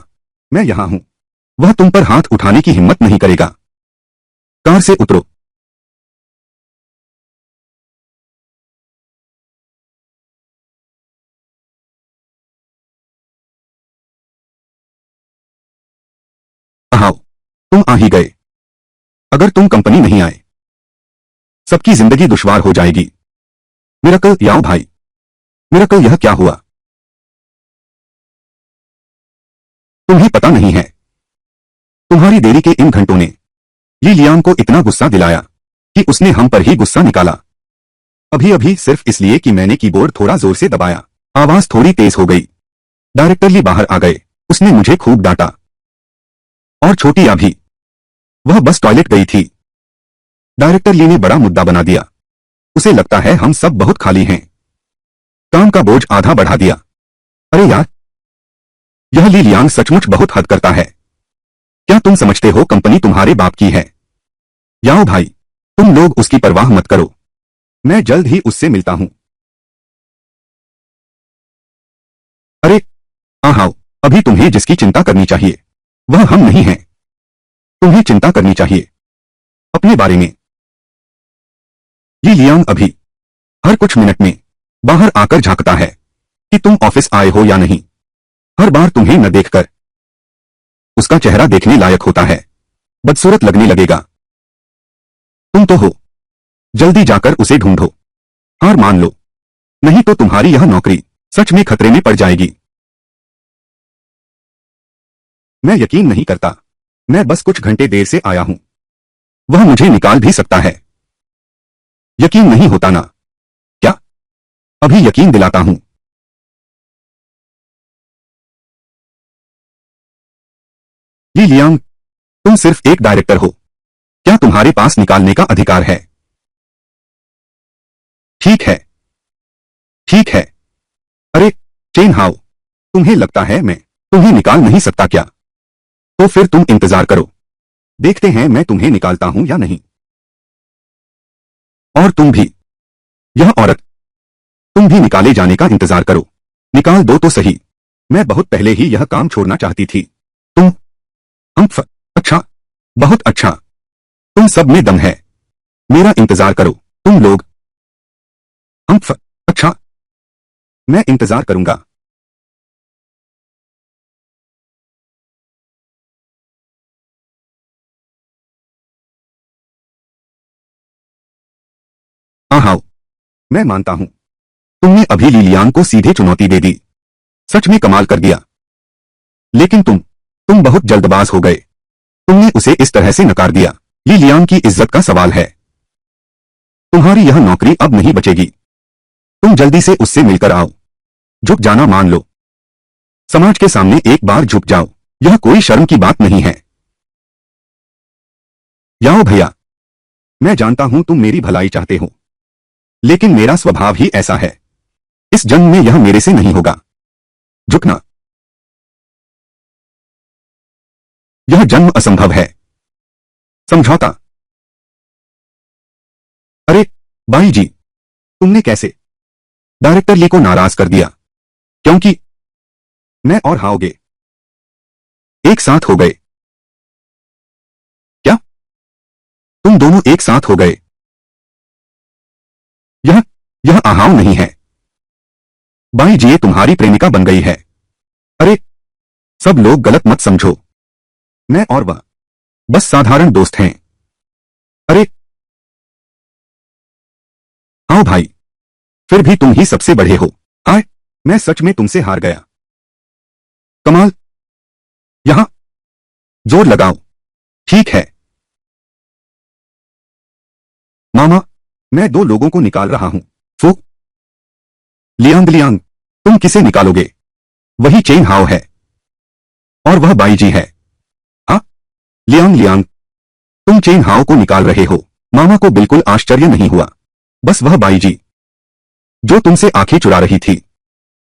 मैं यहां हूं। वह तुम पर हाथ उठाने की हिम्मत नहीं करेगा। कार से उतरो। आओ, तुम आ ही गए। अगर तुम कंपनी नहीं आए, सबकी जिंदगी दुश्वार हो जाएगी। मिरेकल, याओ भाई, मिरेकल, यह क्या हुआ? तुम्हें पता नहीं है, तुम्हारी देरी के इन घंटों ने ली लियांग को इतना गुस्सा दिलाया कि उसने हम पर ही गुस्सा निकाला। अभी अभी सिर्फ इसलिए कि मैंने कीबोर्ड थोड़ा जोर से दबाया, आवाज थोड़ी तेज हो गई। डायरेक्टर ली बाहर आ गए। उसने मुझे खूब डांटा। और छोटी या भी, वह बस टॉयलेट गई थी। डायरेक्टर ली ने बड़ा मुद्दा बना दिया। उसे लगता है हम सब बहुत खाली हैं। काम का बोझ आधा बढ़ा दिया। अरे यार, यह ली लियांग सचमुच बहुत हद करता है। क्या तुम समझते हो कंपनी तुम्हारे बाप की है? याओ भाई, तुम लोग उसकी परवाह मत करो, मैं जल्द ही उससे मिलता हूं। अरे आओ, अभी तुम्हें जिसकी चिंता करनी चाहिए वह हम नहीं हैं। तुम्हें चिंता करनी चाहिए अपने बारे में। ये लियांग अभी हर कुछ मिनट में बाहर आकर झांकता है कि तुम ऑफिस आए हो या नहीं। हर बार तुम्हें न देखकर उसका चेहरा देखने लायक होता है, बदसूरत लगने लगेगा। तुम तो हो, जल्दी जाकर उसे ढूंढो। हार मान लो, नहीं तो तुम्हारी यह नौकरी सच में खतरे में पड़ जाएगी। मैं यकीन नहीं करता, मैं बस कुछ घंटे देर से आया हूं। वह मुझे निकाल भी सकता है। यकीन नहीं होता ना? क्या? अभी यकीन दिलाता हूं। ली लियांग, तुम सिर्फ एक डायरेक्टर हो, क्या तुम्हारे पास निकालने का अधिकार है? ठीक है, ठीक है। अरे चेन हाओ, तुम्हें लगता है मैं तुम्हें निकाल नहीं सकता क्या? तो फिर तुम इंतजार करो, देखते हैं मैं तुम्हें निकालता हूं या नहीं। और तुम भी, यह औरत तुम भी निकाले जाने का इंतजार करो। निकाल दो तो सही। मैं बहुत पहले ही यह काम छोड़ना चाहती थी। तुम अच्छा, बहुत अच्छा। तुम सब में दम है। मेरा इंतजार करो, तुम लोग। अच्छा, मैं इंतजार करूंगा। हाँ, मैं मानता हूं। तुमने अभी लिलियान को सीधे चुनौती दे दी। सच में कमाल कर दिया। लेकिन तुम बहुत जल्दबाज हो गए। तुमने उसे इस तरह से नकार दिया। लिलियान की इज्जत का सवाल है। तुम्हारी यह नौकरी अब नहीं बचेगी। तुम जल्दी से उससे मिलकर आओ। झुक जाना मान लो। समाज के सामने एक बार झुक जाओ। यह कोई शर्म की बात नहीं है। याओ भैया, मैं जानता हूं तुम मेरी भलाई चाहते हो, लेकिन मेरा स्वभाव ही ऐसा है। इस जंग में यह मेरे से नहीं होगा। झुकना। यह जन्म असंभव है। समझौता। अरे बाई जी, तुमने कैसे डायरेक्टर ली को नाराज कर दिया? क्योंकि मैं और हाओगे एक साथ हो गए। क्या तुम दोनों एक साथ हो गए? यह यह आहाव नहीं है। बाई जी ये तुम्हारी प्रेमिका बन गई है। अरे सब लोग गलत मत समझो। मैं और वह बस साधारण दोस्त हैं। अरे आओ भाई, फिर भी तुम ही सबसे बड़े हो। हाय, मैं सच में तुमसे हार गया। कमाल। यहां जोर लगाओ। ठीक है मामा, मैं दो लोगों को निकाल रहा हूं। फू। लियांग लियांग, तुम किसे निकालोगे? वही चेन हाओ है। और वह बाई जी है। हाँ लियांग लियांग, तुम चेन हाओ को निकाल रहे हो। मामा को बिल्कुल आश्चर्य नहीं हुआ। बस वह बाई जी जो तुमसे आंखें चुरा रही थी,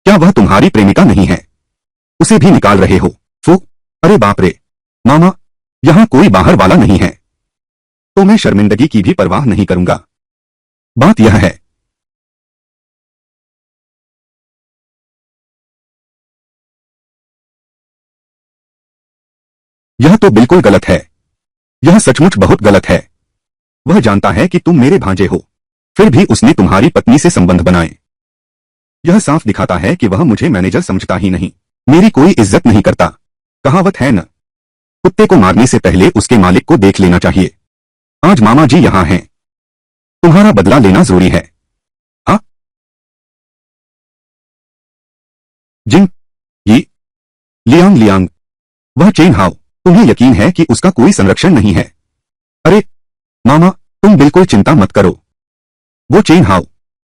क्या वह तुम्हारी प्रेमिका नहीं है? उसे भी निकाल रहे हो? फू। अरे बाप रे मामा, यहां कोई बाहर वाला नहीं है, तो मैं शर्मिंदगी की भी परवाह नहीं करूंगा। बात यह है। यह तो बिल्कुल गलत है। यह सचमुच बहुत गलत है। वह जानता है कि तुम मेरे भांजे हो, फिर भी उसने तुम्हारी पत्नी से संबंध बनाए। यह साफ दिखाता है कि वह मुझे मैनेजर समझता ही नहीं, मेरी कोई इज्जत नहीं करता। कहावत है न, कुत्ते को मारने से पहले उसके मालिक को देख लेना चाहिए। आज मामा जी यहां हैं, तुम्हारा बदला लेना जरूरी है। हाँ जिन ये लियांग लियांग, वह चेन हाओ, तुम्हें यकीन है कि उसका कोई संरक्षण नहीं है? अरे मामा, तुम बिल्कुल चिंता मत करो। वो चेन हाओ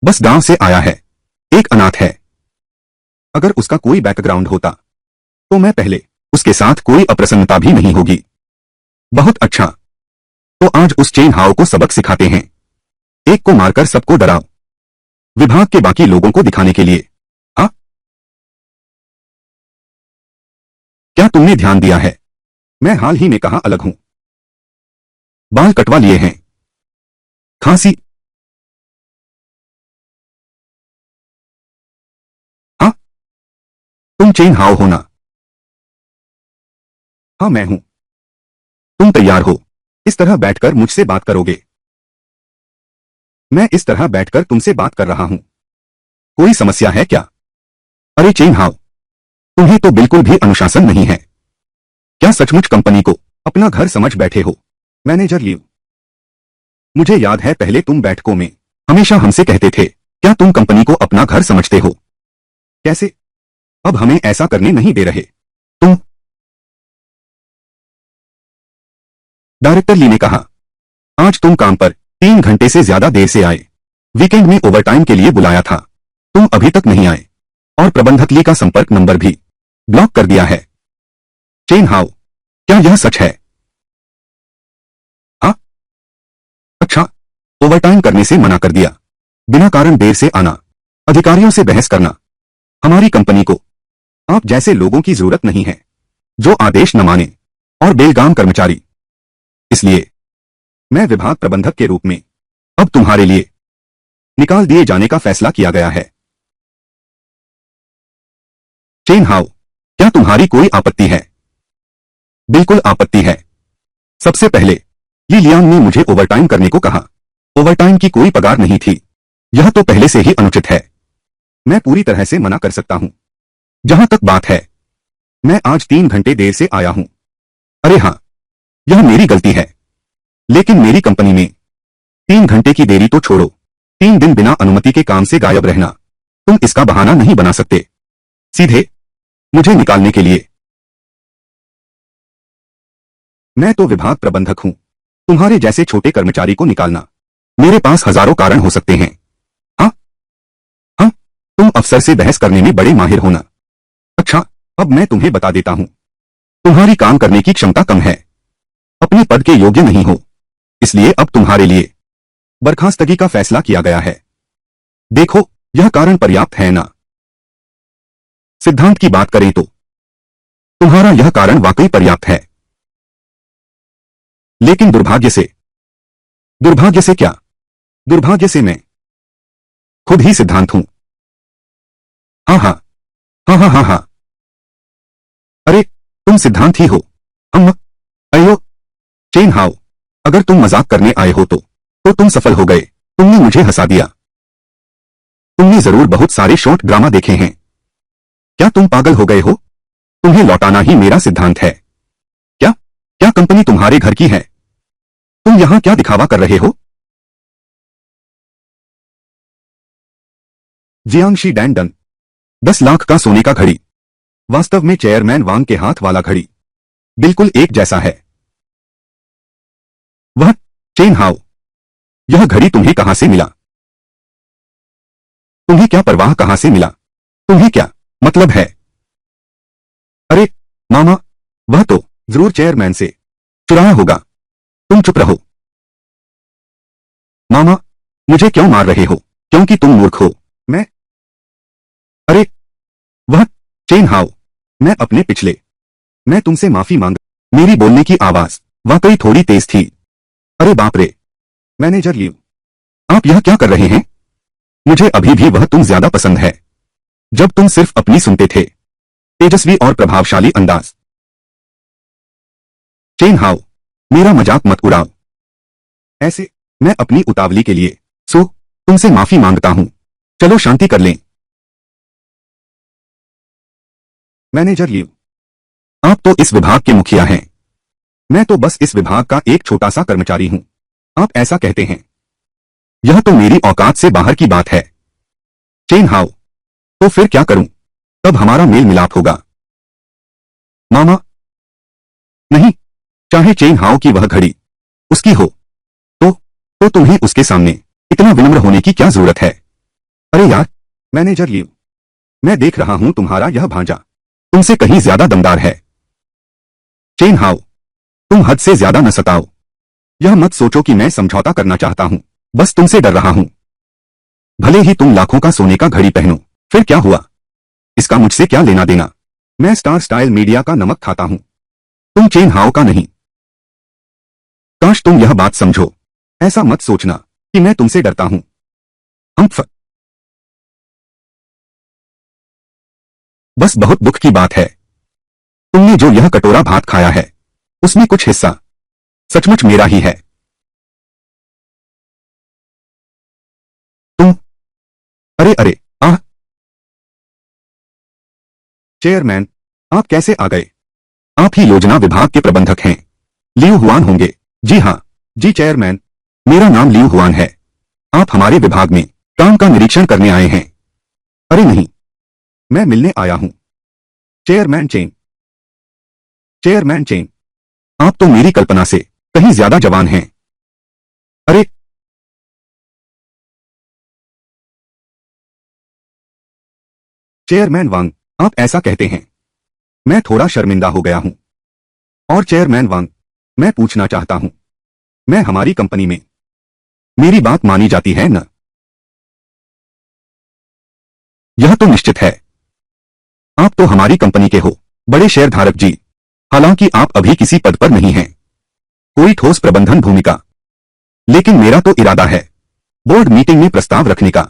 बस गांव से आया है, एक अनाथ है। अगर उसका कोई बैकग्राउंड होता तो मैं पहले उसके साथ कोई अप्रसन्नता भी नहीं होगी। बहुत अच्छा, तो आज उस चेन हाओ को सबक सिखाते हैं। एक को मारकर सबको डराओ, विभाग के बाकी लोगों को दिखाने के लिए। हाँ क्या तुमने ध्यान दिया है, मैं हाल ही में कहां अलग हूं? बाल कटवा लिए हैं। खांसी। हाँ तुम चेन हाओ हो ना? हाँ मैं हूं। तुम तैयार हो इस तरह बैठकर मुझसे बात करोगे? मैं इस तरह बैठकर तुमसे बात कर रहा हूं। कोई समस्या है क्या? अरे चेन हाओ, तुम्हें तो बिल्कुल भी अनुशासन नहीं है। क्या सचमुच कंपनी को अपना घर समझ बैठे हो? मैनेजर लियो, मुझे याद है पहले तुम बैठकों में हमेशा हमसे कहते थे, क्या तुम कंपनी को अपना घर समझते हो? कैसे अब हमें ऐसा करने नहीं दे रहे? तुम डायरेक्टर ली ने कहा, आज तुम काम पर 3 घंटे से ज्यादा देर से आए। वीकेंड में ओवरटाइम के लिए बुलाया था, तुम अभी तक नहीं आए, और प्रबंधक ली का संपर्क नंबर भी ब्लॉक कर दिया है। चेन हाओ, क्या यह सच है? हाँ अच्छा, ओवरटाइम करने से मना कर दिया, बिना कारण देर से आना, अधिकारियों से बहस करना। हमारी कंपनी को आप जैसे लोगों की जरूरत नहीं है, जो आदेश न माने, और बेलगाम कर्मचारी। इसलिए मैं विभाग प्रबंधक के रूप में अब तुम्हारे लिए निकाल दिए जाने का फैसला किया गया है। चेन हाउ, क्या तुम्हारी कोई आपत्ति है? बिल्कुल आपत्ति है। सबसे पहले ली लियांग ने मुझे ओवरटाइम करने को कहा। ओवरटाइम की कोई पगार नहीं थी। यह तो पहले से ही अनुचित है। मैं पूरी तरह से मना कर सकता हूं। जहां तक बात है, मैं आज 3 घंटे देर से आया हूं। अरे हाँ, यह मेरी गलती है। लेकिन मेरी कंपनी में 3 घंटे की देरी तो छोड़ो, 3 दिन बिना अनुमति के काम से गायब रहना, तुम इसका बहाना नहीं बना सकते। सीधे मुझे निकालने के लिए। मैं तो विभाग प्रबंधक हूं। तुम्हारे जैसे छोटे कर्मचारी को निकालना, मेरे पास हजारों कारण हो सकते हैं। हाँ हाँ, तुम अफसर से बहस करने में बड़े माहिर होना। अच्छा, अब मैं तुम्हें बता देता हूं, तुम्हारी काम करने की क्षमता कम है, अपने पद के योग्य नहीं हो, इसलिए अब तुम्हारे लिए बर्खास्तगी का फैसला किया गया है। देखो, यह कारण पर्याप्त है ना? सिद्धांत की बात करें तो तुम्हारा यह कारण वाकई पर्याप्त है। लेकिन दुर्भाग्य से क्या? दुर्भाग्य से मैं खुद ही सिद्धांत हूं। हाँ हाँ हाँ हाँ हाँ हाँ। अरे, तुम सिद्धांत ही हो। हम अयो चेन हाउ, अगर तुम मजाक करने आए हो तो तुम सफल हो गए। तुमने मुझे हंसा दिया। तुमने जरूर बहुत सारे शॉर्ट ड्रामा देखे हैं। क्या तुम पागल हो गए हो? तुम्हें लौटाना ही मेरा सिद्धांत है। क्या क्या कंपनी तुम्हारे घर की है? तुम यहां क्या दिखावा कर रहे हो? जियांगशी डैंडन, 10 लाख का सोने का घड़ी। वास्तव में चेयरमैन वांग के हाथ वाला घड़ी बिल्कुल एक जैसा है। वह चेन हाउ, यह घड़ी तुम्हें कहां से मिला? तुम्हें क्या परवाह कहां से मिला? तुम्हें क्या मतलब है? अरे मामा, वह तो जरूर चेयरमैन से चुराया होगा। तुम चुप रहो। मामा, मुझे क्यों मार रहे हो? क्योंकि तुम मूर्ख हो। मैं अरे वह चेन हाउ, मैं तुमसे माफी मांग। मेरी बोलने की आवाज वाकई थोड़ी तेज थी। अरे बाप रे, मैनेजर लियू, आप यह क्या कर रहे हैं? मुझे अभी भी वह तुम ज्यादा पसंद है, जब तुम सिर्फ अपनी सुनते थे। तेजस्वी और प्रभावशाली अंदाज। चेन हाउ, मेरा मजाक मत उड़ाओ ऐसे। मैं अपनी उतावली के लिए तुमसे माफी मांगता हूं। चलो शांति कर लें। मैनेजर लियू, आप तो इस विभाग के मुखिया हैं। मैं तो बस इस विभाग का एक छोटा सा कर्मचारी हूं। आप ऐसा कहते हैं, यह तो मेरी औकात से बाहर की बात है। चेन हाउ, तो फिर क्या करूं? तब हमारा मेल मिलाप होगा। मामा, नहीं, चाहे चेन हाउ की वह घड़ी उसकी हो तो तुम्हें उसके सामने इतना विनम्र होने की क्या जरूरत है? अरे यार, मैनेजर लियू, मैं देख रहा हूं तुम्हारा यह भांजा तुमसे कहीं ज्यादा दमदार है। चेन हाउ, तुम हद से ज्यादा न सताओ। यह मत सोचो कि मैं समझौता करना चाहता हूं, बस तुमसे डर रहा हूं। भले ही तुम लाखों का सोने का घड़ी पहनो, फिर क्या हुआ? इसका मुझसे क्या लेना देना? मैं स्टार स्टाइल मीडिया का नमक खाता हूं, तुम चेन हाउ का नहीं। काश तुम यह बात समझो। ऐसा मत सोचना कि मैं तुमसे डरता हूं। बस बहुत दुख की बात है, तुमने जो यह कटोरा भात खाया है, उसमें कुछ हिस्सा सचमुच मेरा ही है। तुम अरे अरे आह। चेयरमैन, आप कैसे आ गए? आप ही योजना विभाग के प्रबंधक हैं, लियू हुआन होंगे। जी हाँ, जी चेयरमैन, मेरा नाम लियू हुआन है। आप हमारे विभाग में काम का निरीक्षण करने आए हैं? अरे नहीं, मैं मिलने आया हूं। चेयरमैन चेन, चेयरमैन चेन, आप तो मेरी कल्पना से कहीं ज्यादा जवान हैं। अरे चेयरमैन वांग, आप ऐसा कहते हैं, मैं थोड़ा शर्मिंदा हो गया हूं। और चेयरमैन वांग, मैं पूछना चाहता हूं, मैं हमारी कंपनी में मेरी बात मानी जाती है न? यह तो निश्चित है। आप तो हमारी कंपनी के हो बड़े शेयरधारक जी। हालांकि आप अभी किसी पद पर नहीं हैं, कोई ठोस प्रबंधन भूमिका। लेकिन मेरा तो इरादा है बोर्ड मीटिंग में प्रस्ताव रखने का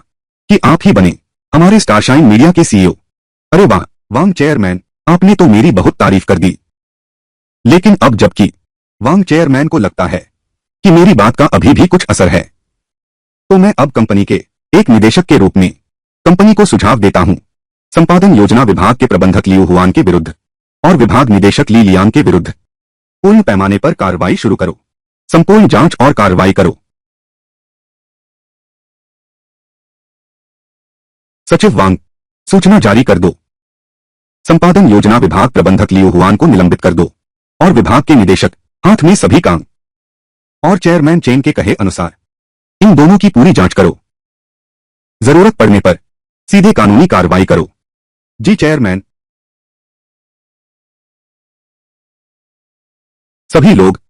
कि आप ही बने हमारे स्टारशाइन मीडिया के सीईओ। अरे वाह वांग चेयरमैन, आपने तो मेरी बहुत तारीफ कर दी, लेकिन अब जबकि वांग चेयरमैन को लगता है कि मेरी बात का अभी भी कुछ असर है, तो मैं अब कंपनी के एक निदेशक के रूप में कंपनी को सुझाव देता हूं, संपादन योजना विभाग के प्रबंधक लियू हुआन के विरुद्ध और विभाग निदेशक ली लियांग के विरुद्ध पूर्ण पैमाने पर कार्रवाई शुरू करो, संपूर्ण जांच और कार्रवाई करो। सचिव वांग, सूचना जारी कर दो। संपादन योजना विभाग प्रबंधक लियू हुआन को निलंबित कर दो और विभाग के निदेशक हाथ में सभी काम और चेयरमैन चेन के कहे अनुसार इन दोनों की पूरी जांच करो। जरूरत पड़ने पर सीधे कानूनी कार्रवाई करो। जी चेयरमैन। सभी लोग,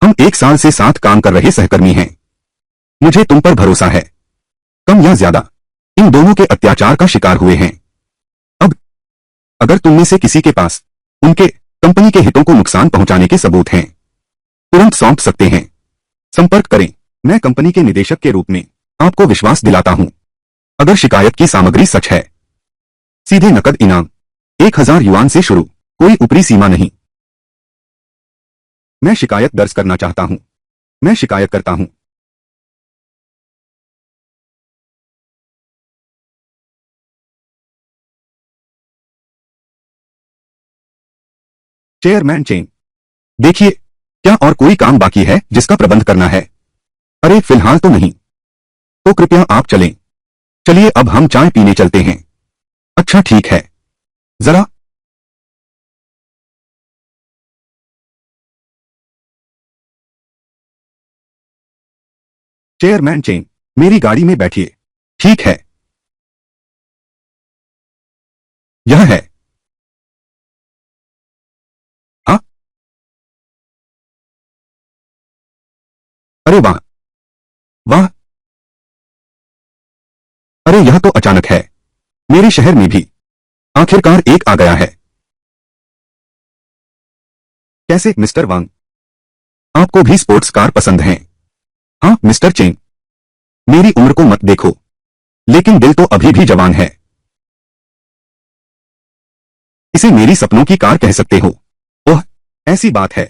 हम 1 साल से साथ काम कर रहे सहकर्मी हैं। मुझे तुम पर भरोसा है। कम या ज्यादा इन दोनों के अत्याचार का शिकार हुए हैं। अब अगर तुम में से किसी के पास उनके कंपनी के हितों को नुकसान पहुंचाने के सबूत हैं, तुरंत सौंप सकते हैं। संपर्क करें। मैं कंपनी के निदेशक के रूप में आपको विश्वास दिलाता हूं, अगर शिकायत की सामग्री सच है, सीधे नकद इनाम 1000 युआन से शुरू, कोई ऊपरी सीमा नहीं। मैं शिकायत दर्ज करना चाहता हूं। मैं शिकायत करता हूं। चेयरमैन चेन, देखिए, क्या और कोई काम बाकी है जिसका प्रबंध करना है? अरे फिलहाल तो नहीं। तो कृपया आप चलें। चलिए अब हम चाय पीने चलते हैं। अच्छा ठीक है। जरा चेयरमैन चेन, मेरी गाड़ी में बैठिए। ठीक है। यह है। हाँ। अरे वाह, वाह। अरे यह तो अचानक है। मेरे शहर में भी आखिरकार एक आ गया है। कैसे मिस्टर वांग, आपको भी स्पोर्ट्स कार पसंद हैं? हाँ मिस्टर चेन, मेरी उम्र को मत देखो, लेकिन दिल तो अभी भी जवान है। इसे मेरी सपनों की कार कह सकते हो। ओह, ऐसी बात है।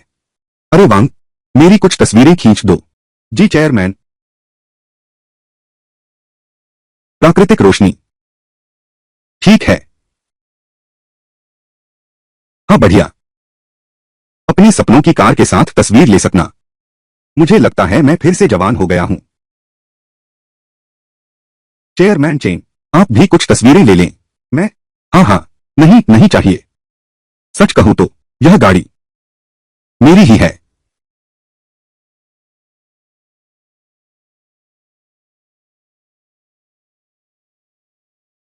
अरे वांग, मेरी कुछ तस्वीरें खींच दो। जी चेयरमैन। प्राकृतिक रोशनी। ठीक है। हाँ बढ़िया। अपने सपनों की कार के साथ तस्वीर ले सकना। मुझे लगता है मैं फिर से जवान हो गया हूं। चेयरमैन चेन, आप भी कुछ तस्वीरें ले लें। मैं? हाँ हाँ, नहीं नहीं चाहिए। सच कहूं तो यह गाड़ी मेरी ही है।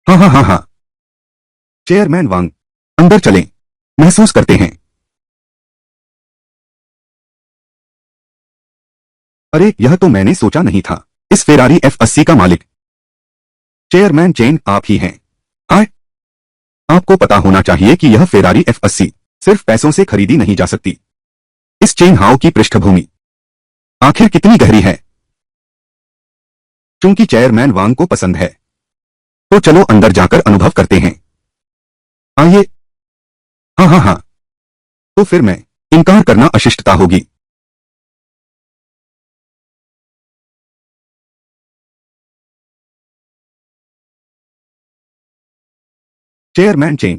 हाँ हाँ हाँ हाँ। चेयरमैन वांग, अंदर चलें, महसूस करते हैं। अरे यह तो मैंने सोचा नहीं था। इस फेरारी F80 का मालिक चेयरमैन चेन आप ही हैं। हाय, आपको पता होना चाहिए कि यह फेरारी F80 सिर्फ पैसों से खरीदी नहीं जा सकती। इस चेन हाउ की पृष्ठभूमि आखिर कितनी गहरी है? चूंकि चेयरमैन वांग को पसंद है, तो चलो अंदर जाकर अनुभव करते हैं। आइए। हाँ हाँ हाँ। तो फिर मैं इनकार करना अशिष्टता होगी। चेयरमैन चेन,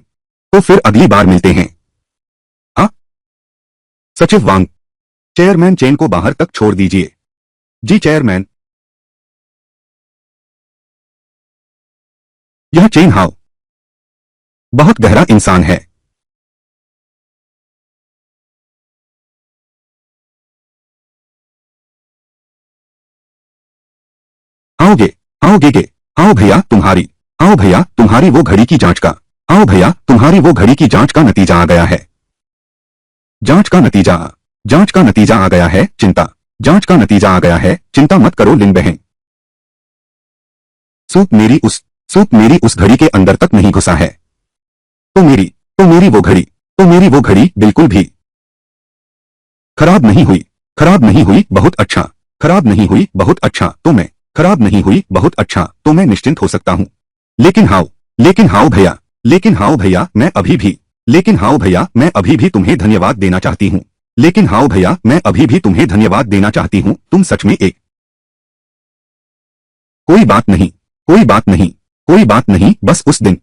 तो फिर अगली बार मिलते हैं। हाँ। सचिव वांग, चेयरमैन चेन को बाहर तक छोड़ दीजिए। जी चेयरमैन। यह चेन हाउ बहुत गहरा इंसान है। आओगे, आओगे गे। आओ भैया तुम्हारी, आओ भैया तुम्हारी वो घड़ी की जांच का, आओ भैया तुम्हारी वो घड़ी की जांच का नतीजा आ गया है। जांच का नतीजा, जांच का नतीजा आ गया है। चिंता, जांच का नतीजा आ गया है। चिंता मत करो लिन बहन। सूप मेरी उस सूप मेरी उस घड़ी के अंदर तक नहीं घुसा है। तो मेरी तो मेरी वो घड़ी तो मेरी वो घड़ी बिल्कुल भी खराब नहीं हुई। खराब नहीं हुई, बहुत अच्छा। खराब नहीं हुई, बहुत अच्छा। तो मैं खराब नहीं हुई, बहुत अच्छा, तो मैं निश्चिंत हो सकता हूं। लेकिन हाउ भैया, लेकिन हाँ भैया मैं अभी भी लेकिन हाँ भैया मैं अभी भी तुम्हें धन्यवाद देना चाहती हूँ। लेकिन हाँ भैया मैं अभी भी तुम्हें धन्यवाद देना चाहती हूँ, तुम सच में एक। कोई बात नहीं, कोई बात नहीं, कोई बात नहीं, बस उस दिन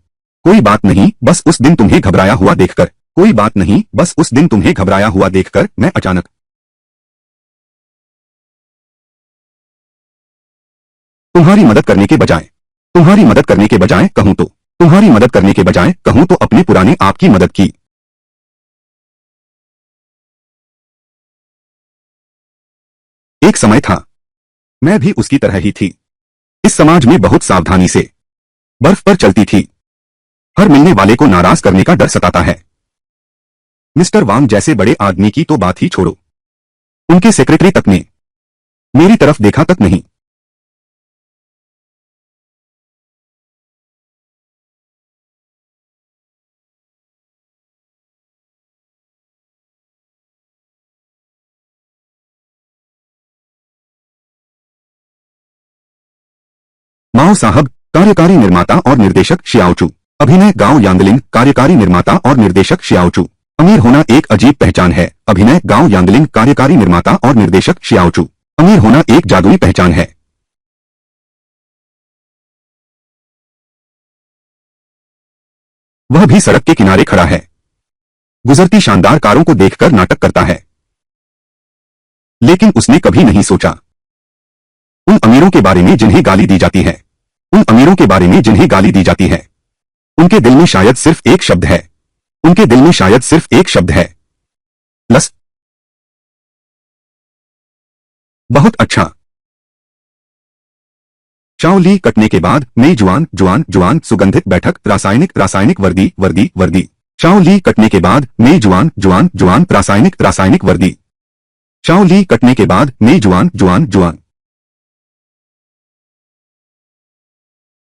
कोई बात नहीं, बस उस दिन तुम्हें घबराया हुआ देखकर कोई बात नहीं, बस उस दिन तुम्हें घबराया हुआ देखकर मैं अचानक तुम्हारी मदद करने के बजाय तुम्हारी मदद करने के बजाय कहूं तो तुम्हारी मदद करने के बजाय कहूं तो अपने पुराने आप की मदद की। एक समय था, मैं भी उसकी तरह ही थी। इस समाज में बहुत सावधानी से बर्फ पर चलती थी। हर मिलने वाले को नाराज करने का डर सताता है। मिस्टर वांग जैसे बड़े आदमी की तो बात ही छोड़ो, उनके सेक्रेटरी तक ने मेरी तरफ देखा तक नहीं। माओ साहब, कार्यकारी निर्माता और निर्देशक शियाओचू। अभिनय गांव यांगलिंग, कार्यकारी निर्माता और निर्देशक शियाओचू। अमीर होना एक अजीब पहचान है। अभिनय गांव यांगलिंग, कार्यकारी निर्माता और निर्देशक शियाओचू। अमीर होना एक जादुई पहचान है। वह भी सड़क के किनारे खड़ा है, गुजरती शानदार कारों को देखकर नाटक करता है। लेकिन उसने कभी नहीं सोचा उन अमीरों के बारे में जिन्हें गाली दी जाती है, उन अमीरों के बारे में जिन्हें गाली दी जाती है। उनके दिल में शायद सिर्फ एक शब्द है, उनके दिल में शायद सिर्फ एक शब्द है, लस। बहुत अच्छा। शाओली कटने के बाद मैं जुआन जुआन जुआन सुगंधित बैठक रासायनिक रासायनिक वर्दी वर्दी वर्दी। शाओली कटने के बाद मैं जुआन जुआन जुआन रासायनिक रासायनिक वर्दी। शाओली कटने के बाद मैं जुआन जुआन जुआन